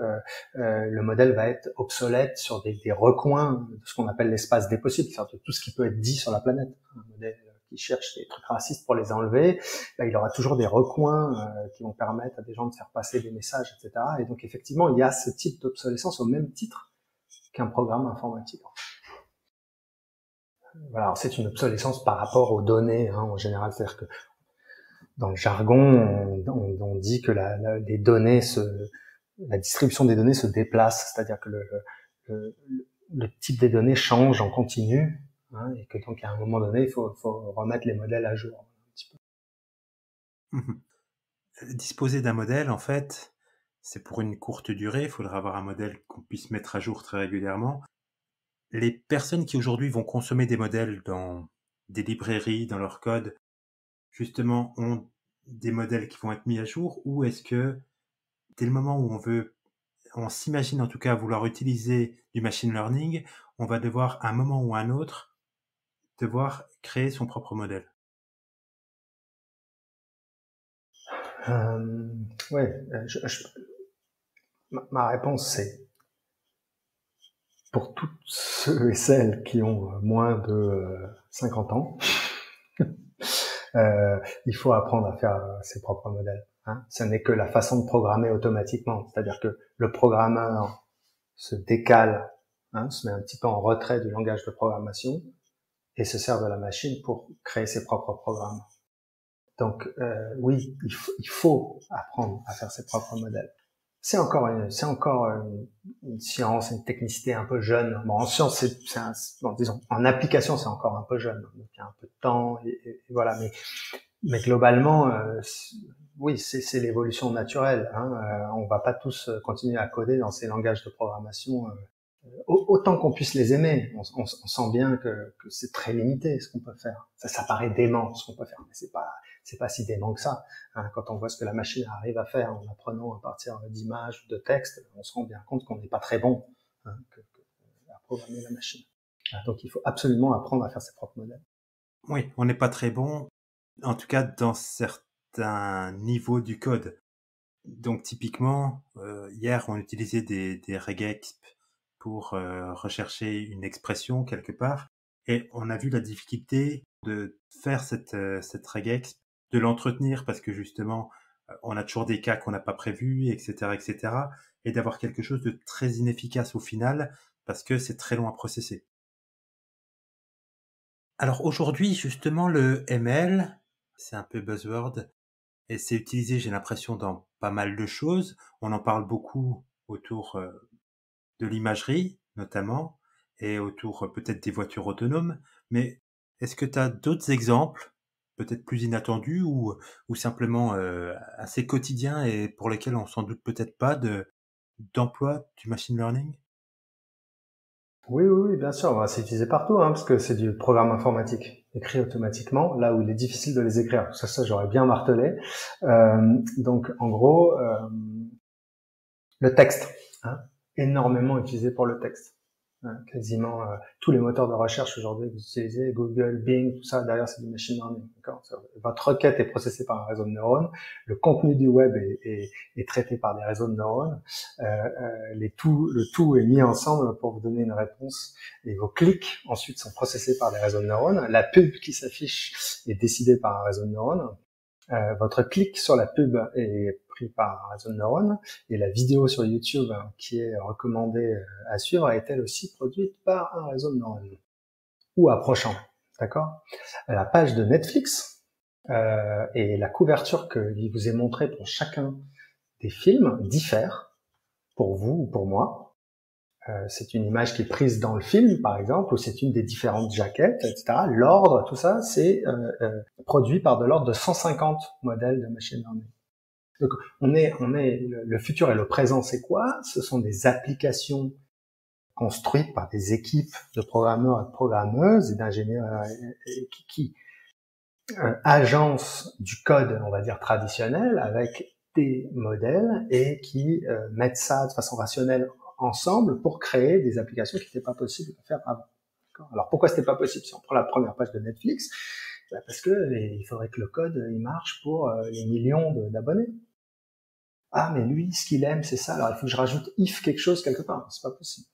le modèle va être obsolète sur des recoins de ce qu'on appelle l'espace des possibles, c'est-à-dire de tout ce qui peut être dit sur la planète. Un modèle qui cherche des trucs racistes pour les enlever, là, il aura toujours des recoins qui vont permettre à des gens de faire passer des messages, etc. Et donc effectivement, il y a ce type d'obsolescence au même titre qu'un programme informatique. Voilà, alors c'est une obsolescence par rapport aux données, en général, c'est-à-dire que dans le jargon, on dit que les données la distribution des données se déplace, c'est-à-dire que le type des données change en continu, et que donc à un moment donné, il faut remettre les modèles à jour. Un petit peu. Disposer d'un modèle, en fait, c'est pour une courte durée, il faudra avoir un modèle qu'on puisse mettre à jour très régulièrement. Les personnes qui aujourd'hui vont consommer des modèles dans des librairies, dans leur code, justement, ont des modèles qui vont être mis à jour, ou est-ce que dès le moment où on s'imagine en tout cas vouloir utiliser du machine learning, on va devoir à un moment ou à un autre créer son propre modèle? Oui, ma réponse c'est pour tous ceux et celles qui ont moins de 50 ans, il faut apprendre à faire ses propres modèles. Ce n'est que la façon de programmer automatiquement, c'est-à-dire que le programmeur se décale, se met un petit peu en retrait du langage de programmation et se sert de la machine pour créer ses propres programmes. Donc oui, il faut apprendre à faire ses propres modèles. C'est encore une science, une technicité un peu jeune. Bon, en science, disons, en application, c'est encore un peu jeune. Donc, il y a un peu de temps, et voilà. Mais globalement, oui, c'est l'évolution naturelle. On va pas tous continuer à coder dans ces langages de programmation autant qu'on puisse les aimer. On sent bien que c'est très limité ce qu'on peut faire. Ça paraît dément ce qu'on peut faire, mais c'est pas si dément que ça. Quand on voit ce que la machine arrive à faire en apprenant à partir d'images ou de textes, on se rend bien compte qu'on n'est pas très bon à programmer la machine. Donc il faut absolument apprendre à faire ses propres modèles. Oui, on n'est pas très bon, en tout cas dans certains niveaux du code. Donc typiquement, hier on utilisait des regex pour rechercher une expression quelque part, et on a vu la difficulté de faire cette regex, de l'entretenir parce que justement on a toujours des cas qu'on n'a pas prévus, etc., et d'avoir quelque chose de très inefficace au final parce que c'est très long à processer. Alors aujourd'hui, justement, le ML, c'est un peu buzzword, et c'est utilisé, j'ai l'impression, dans pas mal de choses. On en parle beaucoup autour de l'imagerie, notamment, et autour peut-être des voitures autonomes. Mais est-ce que tu as d'autres exemples, peut-être plus inattendus ou simplement assez quotidiens et pour lesquels on s'en doute peut-être pas d'emploi du machine learning? Oui, bien sûr. C'est utilisé partout, parce que c'est du programme informatique écrit automatiquement, là où il est difficile de les écrire. Ça j'aurais bien martelé. Donc, en gros, le texte, énormément utilisé pour le texte. Quasiment tous les moteurs de recherche aujourd'hui que vous utilisez, Google, Bing, tout ça, derrière c'est du machine learning. Votre requête est processée par un réseau de neurones, le contenu du web est traité par des réseaux de neurones, le tout est mis ensemble pour vous donner une réponse, et vos clics ensuite sont processés par des réseaux de neurones, la pub qui s'affiche est décidée par un réseau de neurones, votre clic sur la pub est pris par un réseau de neurones, et la vidéo sur YouTube qui est recommandée à suivre est elle aussi produite par un réseau de neurones, ou approchant, d'accord? La page de Netflix et la couverture que je vous ai montrée pour chacun des films diffèrent pour vous ou pour moi. C'est une image qui est prise dans le film, par exemple, ou c'est une des différentes jaquettes, etc. L'ordre, tout ça, c'est produit par de l'ordre de 150 modèles de machine learning. Donc, le futur et le présent, c'est quoi? Ce sont des applications construites par des équipes de programmeurs et de programmeuses et d'ingénieurs qui agencent du code, on va dire, traditionnel avec des modèles et qui mettent ça de façon rationnelle ensemble pour créer des applications qui n'étaient pas possibles de faire avant. Alors pourquoi c'était pas possible? Si on prend la première page de Netflix, parce que il faudrait que le code il marche pour les millions d'abonnés. Ah mais lui ce qu'il aime c'est ça, alors il faut que je rajoute if quelque chose quelque part, c'est pas possible.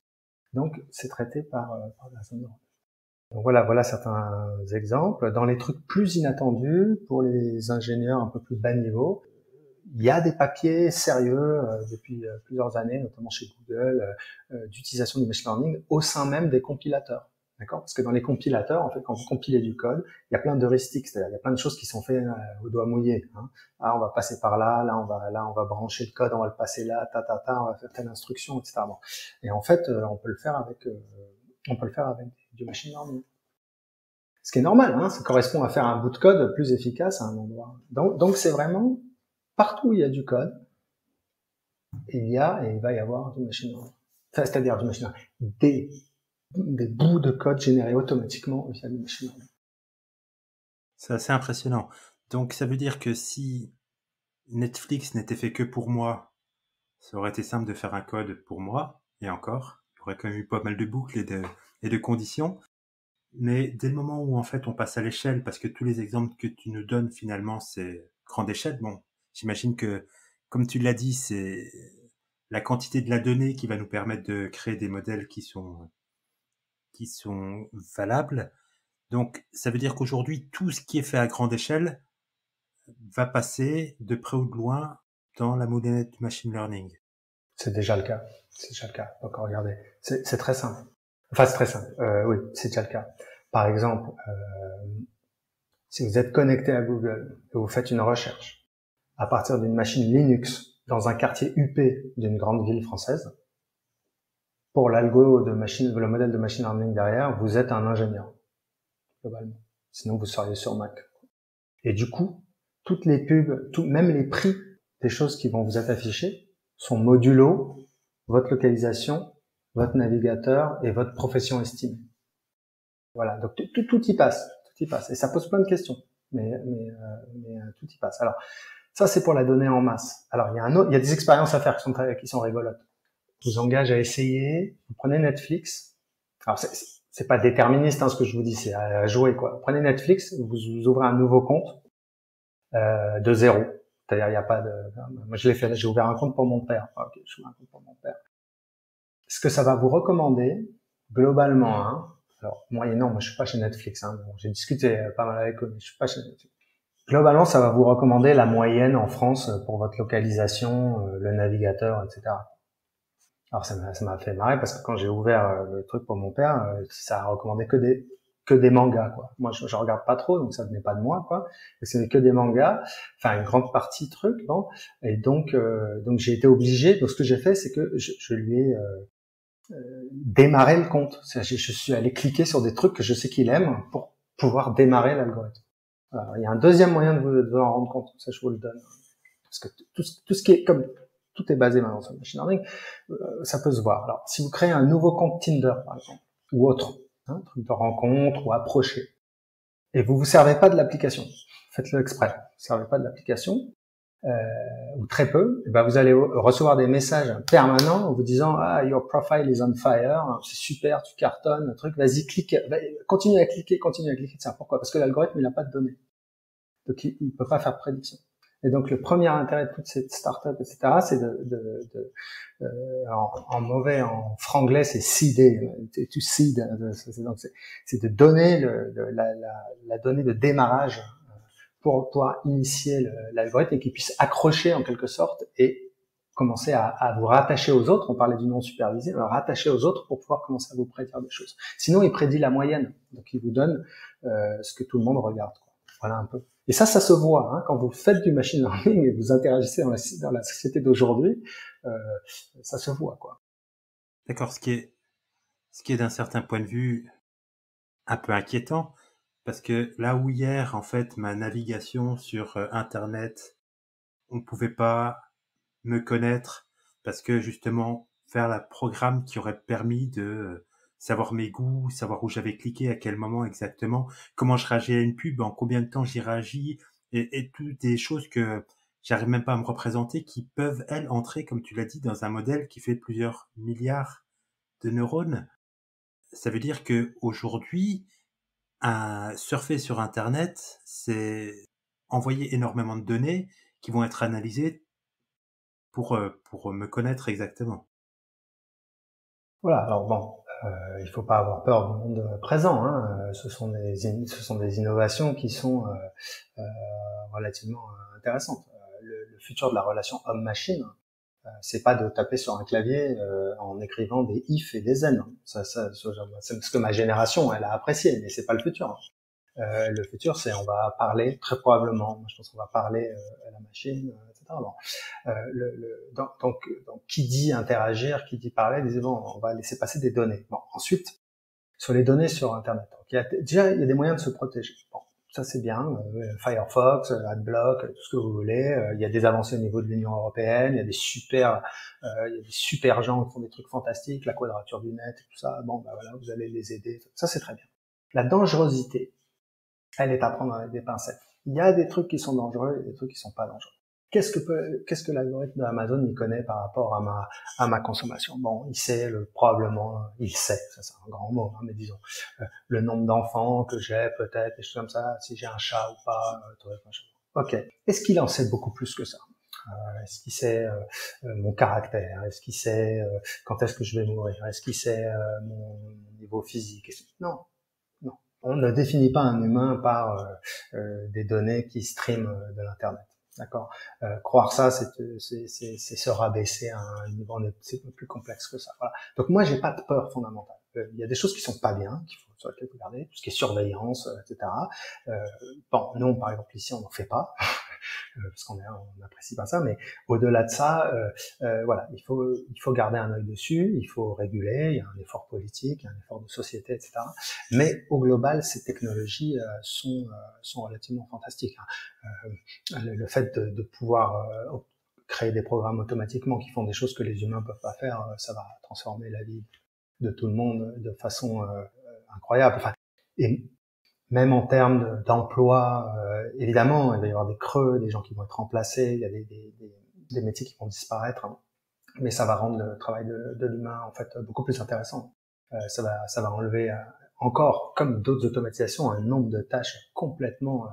Donc c'est traité par la zone euro. Donc voilà certains exemples. Dans les trucs plus inattendus pour les ingénieurs un peu plus bas niveau, il y a des papiers sérieux depuis plusieurs années, notamment chez Google, d'utilisation du machine learning au sein même des compilateurs. D'accord? Parce que dans les compilateurs, en fait, quand vous compilez du code, il y a plein d'heuristiques, c'est-à-dire il y a plein de choses qui sont faites au doigt mouillé. Hein. Ah, on va passer par là, on va brancher le code, on va le passer là, on va faire telle instruction, etc. Bon. Et en fait, on peut le faire avec du machine learning. Ce qui est normal, hein, ça correspond à faire un bout de code plus efficace à un endroit. Donc c'est vraiment partout où il y a du code, il va y avoir du machine learning. Enfin, c'est-à-dire du machine learning, des bouts de code générés automatiquement via du machine learning. C'est assez impressionnant. Donc ça veut dire que si Netflix n'était fait que pour moi, ça aurait été simple de faire un code pour moi, et encore, il y aurait quand même eu pas mal de boucles et de conditions. Mais dès le moment où en fait on passe à l'échelle, parce que tous les exemples que tu nous donnes finalement c'est grande échelle, bon, j'imagine que comme tu l'as dit, c'est la quantité de la donnée qui va nous permettre de créer des modèles qui sont valables. Donc ça veut dire qu'aujourd'hui tout ce qui est fait à grande échelle va passer de près ou de loin dans la moulette machine learning. C'est déjà le cas. Donc regardez, c'est très simple. Enfin c'est très simple. Oui, c'est déjà le cas. Par exemple, si vous êtes connecté à Google et vous faites une recherche à partir d'une machine Linux dans un quartier UP d'une grande ville française, pour le modèle de machine learning derrière, vous êtes un ingénieur, globalement. Sinon, vous seriez sur Mac. Et du coup, toutes les pubs, même les prix des choses qui vont vous être affichées sont modulo votre localisation, votre navigateur et votre profession estimée. Voilà, donc tout y passe. Et ça pose plein de questions, mais tout y passe. Alors, ça c'est pour la donnée en masse. Alors, il y a des expériences à faire qui sont rigolotes. Je vous engage à essayer. Vous prenez Netflix. Alors, c'est pas déterministe ce que je vous dis, c'est à jouer quoi. Vous prenez Netflix, vous ouvrez un nouveau compte de zéro. C'est-à-dire, il y a pas de. Moi, je l'ai fait. J'ai ouvert un compte pour mon père. Ok, je ouvre un compte pour mon père. Ce que ça va vous recommander, globalement, hein. Alors, moi je suis pas chez Netflix, hein. Bon, j'ai discuté pas mal avec eux, mais je suis pas chez Netflix. Globalement, ça va vous recommander la moyenne en France pour votre localisation, le navigateur, etc. Alors, ça m'a fait marrer parce que quand j'ai ouvert le truc pour mon père, ça a recommandé que des mangas, quoi. Moi, je regarde pas trop, donc ça venait pas de moi, quoi. C'est que des mangas, enfin, une grande partie truc, bon. Et donc j'ai été obligé, donc ce que j'ai fait, c'est que je lui ai, démarrer le compte. Je suis allé cliquer sur des trucs que je sais qu'il aime pour pouvoir démarrer l'algorithme. Alors, il y a un deuxième moyen de vous en rendre compte, ça je vous le donne. Parce que tout ce qui est comme tout est basé maintenant sur le machine learning, ça peut se voir. Alors, si vous créez un nouveau compte Tinder, par exemple, ou autre, hein, truc de rencontre ou approcher, et vous servez pas de l'application, faites-le exprès, vous servez pas de l'application, ou très peu, et ben vous allez recevoir des messages permanents en vous disant your profile is on fire, c'est super, tu cartonnes, truc, vas-y clique, continue à cliquer, ça. Pourquoi? Parce que l'algorithme il n'a pas de données, donc il peut pas faire de prédiction. Et donc le premier intérêt de toute cette startup, etc., c'est en franglais c'est seeder, to seed, donc c'est de donner la donnée de démarrage pour pouvoir initier l'algorithme et qu'il puisse accrocher en quelque sorte et commencer à vous rattacher aux autres. On parlait du non supervisé, alors rattacher aux autres pour pouvoir commencer à vous prédire des choses. Sinon, il prédit la moyenne, donc il vous donne ce que tout le monde regarde, quoi. Voilà un peu. Et ça se voit hein, quand vous faites du machine learning et vous interagissez dans la société d'aujourd'hui, ça se voit, quoi. D'accord, ce qui est d'un certain point de vue un peu inquiétant, parce que là où hier, en fait, ma navigation sur Internet on pouvait pas me connaître parce que justement faire la programme qui aurait permis de savoir mes goûts, savoir où j'avais cliqué, à quel moment exactement, comment je réagis à une pub, en combien de temps j'y réagis, et toutes des choses que j'arrive même pas à me représenter, qui peuvent, elles, entrer, comme tu l'as dit, dans un modèle qui fait plusieurs milliards de neurones. Ça veut dire que aujourd'hui, surfer sur Internet, c'est envoyer énormément de données qui vont être analysées pour me connaître exactement. Voilà, alors bon, il faut pas avoir peur du monde présent, hein. Ce sont des innovations qui sont relativement intéressantes. Le futur de la relation homme-machine, c'est pas de taper sur un clavier en écrivant des if et des zen. C'est ce que ma génération elle a apprécié, mais c'est pas le futur, hein. Le futur, c'est on va parler très probablement. Moi, je pense qu'on va parler à la machine, etc. Bon, donc, qui dit interagir, qui dit parler, disait bon, on va laisser passer des données. Bon, ensuite, sur les données sur Internet, donc, déjà il y a des moyens de se protéger. Bon, ça c'est bien. Firefox, AdBlock, tout ce que vous voulez. Il y a des avancées au niveau de l'Union européenne. Il y a des super gens qui font des trucs fantastiques, la quadrature du net et tout ça. Bon, bah voilà, vous allez les aider. Ça c'est très bien. La dangerosité, elle est à prendre avec des pincettes. Il y a des trucs qui sont dangereux et des trucs qui sont pas dangereux. Qu'est-ce que l'algorithme d'Amazon y connaît par rapport à ma consommation? Bon, il sait probablement, il sait, ça c'est un grand mot, hein, mais disons, le nombre d'enfants que j'ai peut-être, des choses comme ça, si j'ai un chat ou pas, ok. Est-ce qu'il en sait beaucoup plus que ça? Est-ce qu'il sait mon caractère? Est-ce qu'il sait quand est-ce que je vais mourir? Est-ce qu'il sait mon niveau physique? Non. Non. On ne définit pas un humain par des données qui streament de l'internet. D'accord. Croire ça, c'est se rabaisser à un niveau, c'est plus complexe que ça. Voilà. Donc moi, j'ai pas de peur fondamentale. Il y a des choses qui sont pas bien, sur lesquelles il faut regarder, tout ce qui est surveillance, etc. Bon, nous, par exemple, ici, on n'en fait pas. Parce qu'on n'apprécie pas ça, mais au-delà de ça, voilà, il faut garder un œil dessus, il faut réguler, il y a un effort politique, il y a un effort de société, etc. Mais au global, ces technologies sont relativement fantastiques, hein. Le fait de pouvoir créer des programmes automatiquement qui font des choses que les humains peuvent pas faire, ça va transformer la vie de tout le monde de façon incroyable. Enfin, et même en termes d'emploi, évidemment, il va y avoir des creux, des gens qui vont être remplacés, il y a des métiers qui vont disparaître, hein, mais ça va rendre le travail de l'humain en fait beaucoup plus intéressant. Ça va enlever encore, comme d'autres automatisations, un nombre de tâches complètement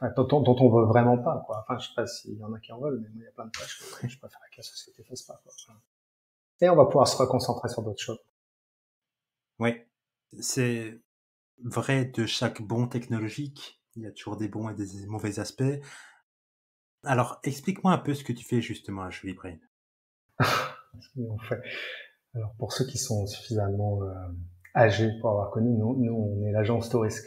dont on veut vraiment pas, quoi. Enfin, je sais pas s'il y en a qui en veulent, mais moi, il y a plein de tâches que je préfère que la société fasse pas, quoi. Et on va pouvoir se reconcentrer sur d'autres choses. Oui, c'est vrai de chaque bon technologique. Il y a toujours des bons et des mauvais aspects. Alors, explique-moi un peu ce que tu fais justement à Julie Brain. Ce qu'on fait. Alors, pour ceux qui sont suffisamment âgés pour avoir connu, nous on est l'agence Taurisk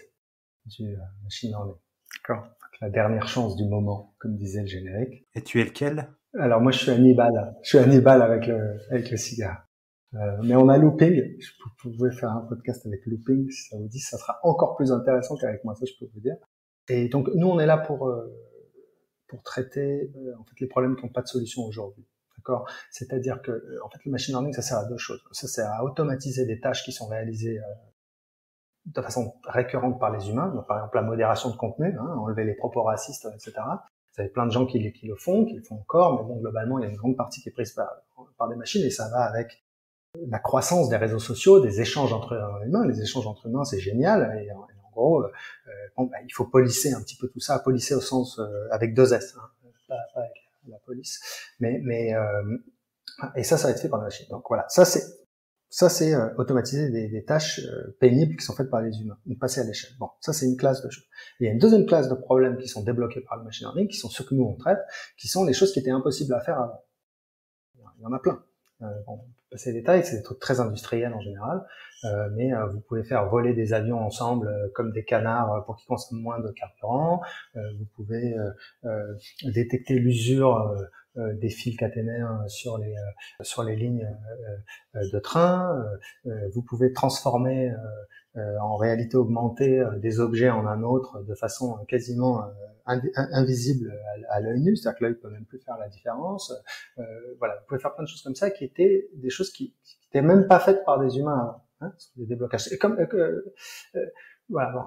du machine learning. D'accord. La dernière chance du moment, comme disait le générique. Et tu es lequel? Alors moi, je suis Hannibal. Je suis Hannibal avec le cigare. Mais on a Looping. Vous pouvez faire un podcast avec Looping, si ça vous dit. Ça sera encore plus intéressant qu'avec moi, ça je peux vous dire. Et donc, nous, on est là pour traiter en fait les problèmes qui n'ont pas de solution aujourd'hui. D'accord. C'est-à-dire que en fait, le machine learning, ça sert à deux choses. Ça sert à automatiser des tâches qui sont réalisées de façon récurrente par les humains, donc par exemple la modération de contenu, hein, enlever les propos racistes, etc. Vous avez plein de gens qui le font encore, mais bon, globalement, il y a une grande partie qui est prise par des machines, et ça va avec la croissance des réseaux sociaux, des échanges entre humains. Les échanges entre humains, c'est génial, et en gros, il faut polisser un petit peu tout ça, polisser au sens avec deux S, hein, pas avec la police, et ça va être fait par la machine. Donc voilà, ça c'est automatiser des tâches pénibles qui sont faites par les humains, passer à l'échelle. Bon, ça c'est une classe de choses. Il y a une deuxième classe de problèmes qui sont débloqués par le machine learning, qui sont ceux que nous on traite, qui sont les choses qui étaient impossibles à faire avant. Il y en a plein. Bon, on peut passer les détails, c'est des trucs très industriels en général, mais vous pouvez faire voler des avions ensemble comme des canards pour qu'ils consomment moins de carburant. Vous pouvez détecter l'usure des fils caténaires sur les lignes de train. Vous pouvez transformer en réalité augmentée des objets en un autre de façon quasiment invisible à l'œil nu, c'est-à-dire que l'œil peut même plus faire la différence. Voilà, vous pouvez faire plein de choses comme ça qui étaient des choses qui n'étaient même pas faites par des humains avant, hein, des déblocages. Et comme voilà, bon.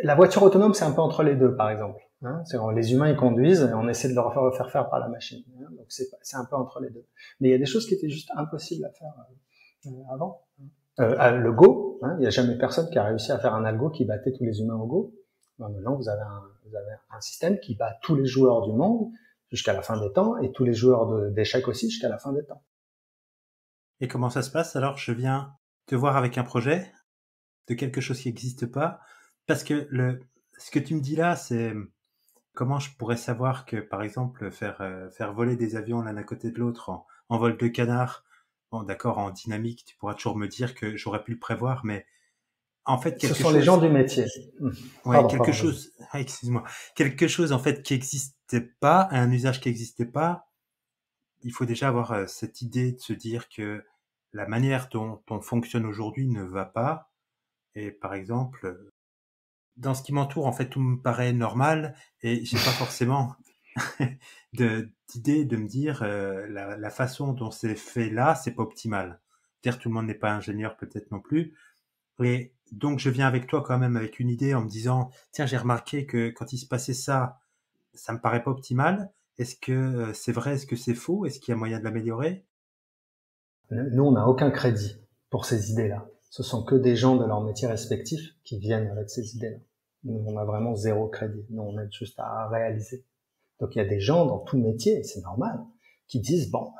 La voiture autonome, c'est un peu entre les deux, par exemple. Hein, les humains ils conduisent et on essaie de leur faire faire par la machine. Hein, donc c'est un peu entre les deux. Mais il y a des choses qui étaient juste impossibles à faire avant. Le Go, hein, il n'y a jamais personne qui a réussi à faire un algo qui battait tous les humains au Go. Ben, maintenant, vous avez un système qui bat tous les joueurs du monde jusqu'à la fin des temps et tous les joueurs d'échecs aussi jusqu'à la fin des temps. Et comment ça se passe? Alors, je viens te voir avec un projet de quelque chose qui n'existe pas, parce que ce que tu me dis là, c'est comment je pourrais savoir que, par exemple, faire voler des avions l'un à côté de l'autre en vol de canard. Bon, d'accord, en dynamique, tu pourras toujours me dire que j'aurais pu le prévoir, mais en fait, ce sont les gens du métier. Ouais, excuse-moi, quelque chose en fait qui n'existait pas, un usage qui n'existait pas. Il faut déjà avoir cette idée de se dire que la manière dont on fonctionne aujourd'hui ne va pas. Et par exemple, dans ce qui m'entoure, en fait, tout me paraît normal et j'ai pas forcément d'idée de me dire la façon dont c'est fait là, c'est pas optimal. C'est-à-dire tout le monde n'est pas ingénieur peut-être non plus. Et donc je viens avec toi quand même avec une idée en me disant tiens, j'ai remarqué que quand il se passait ça, ça me paraît pas optimal. Est-ce que c'est vrai, est-ce que c'est faux, est-ce qu'il y a moyen de l'améliorer? Nous, on n'a aucun crédit pour ces idées-là. Ce sont que des gens de leur métier respectif qui viennent avec ces idées-là. Nous, on a vraiment zéro crédit. Nous, on aide juste à réaliser. Donc, il y a des gens dans tout métier, et c'est normal, qui disent, bon,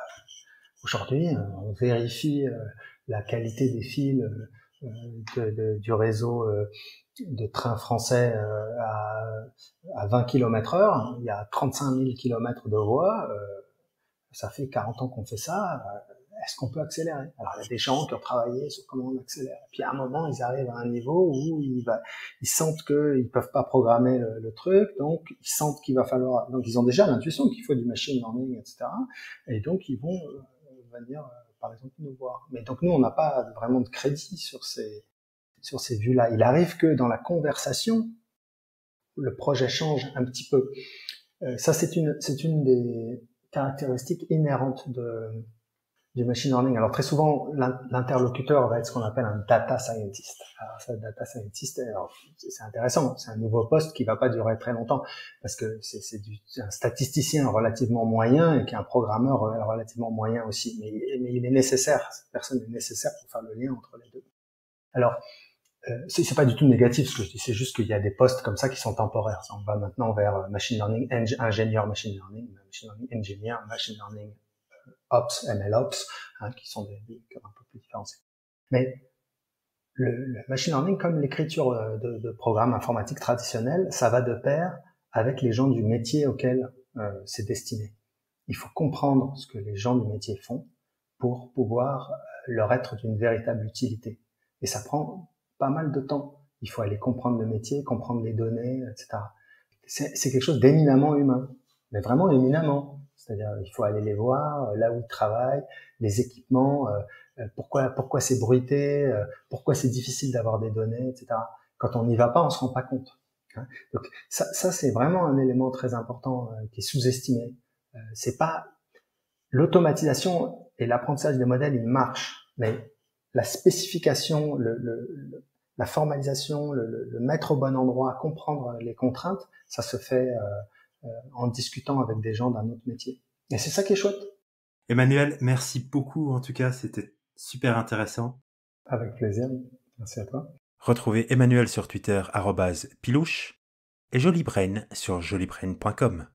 aujourd'hui, on vérifie la qualité des fils du réseau de trains français à 20 km/h. Il y a 35 000 km de voies. Ça fait 40 ans qu'on fait ça. Est-ce qu'on peut accélérer? Alors, il y a des gens qui ont travaillé sur comment on accélère. Et puis, à un moment, ils arrivent à un niveau où ils sentent qu'ils peuvent pas programmer le truc, donc ils sentent qu'il va falloir. Donc, ils ont déjà l'intuition qu'il faut du machine learning, etc. Et donc, ils vont venir, par exemple, nous voir. Mais donc, nous, on n'a pas vraiment de crédit sur ces vues-là. Il arrive que dans la conversation, le projet change un petit peu. Ça, c'est une des caractéristiques inhérentes du machine learning. Alors très souvent, l'interlocuteur va être ce qu'on appelle un data scientist. Alors ça, data scientist, c'est intéressant. C'est un nouveau poste qui va pas durer très longtemps parce que c'est un statisticien relativement moyen et qui est un programmeur relativement moyen aussi. Mais il est nécessaire. Cette personne est nécessaire pour faire le lien entre les deux. Alors c'est pas du tout négatif ce que je dis. C'est juste qu'il y a des postes comme ça qui sont temporaires. On va maintenant vers machine learning ingénieur, machine learning engineer, machine learning Ops, MLOps, hein, qui sont des un peu plus différenciés. Mais le machine learning, comme l'écriture de programmes informatiques traditionnels, ça va de pair avec les gens du métier auquel c'est destiné. Il faut comprendre ce que les gens du métier font pour pouvoir leur être d'une véritable utilité. Et ça prend pas mal de temps. Il faut aller comprendre le métier, comprendre les données, etc. C'est quelque chose d'éminemment humain, mais vraiment éminemment. C'est-à-dire, il faut aller les voir, là où ils travaillent, les équipements, pourquoi c'est bruité, pourquoi c'est difficile d'avoir des données, etc. Quand on n'y va pas, on se rend pas compte. Hein. Donc ça c'est vraiment un élément très important qui est sous-estimé. C'est pas l'automatisation et l'apprentissage des modèles, il marche, mais la spécification, la formalisation, le mettre au bon endroit, comprendre les contraintes, ça se fait en discutant avec des gens d'un autre métier. Et c'est ça qui est chouette. Emmanuel, merci beaucoup. En tout cas, c'était super intéressant. Avec plaisir. Merci à toi. Retrouvez Emmanuel sur Twitter @pilouche et Jolibrain sur jolibrain.com.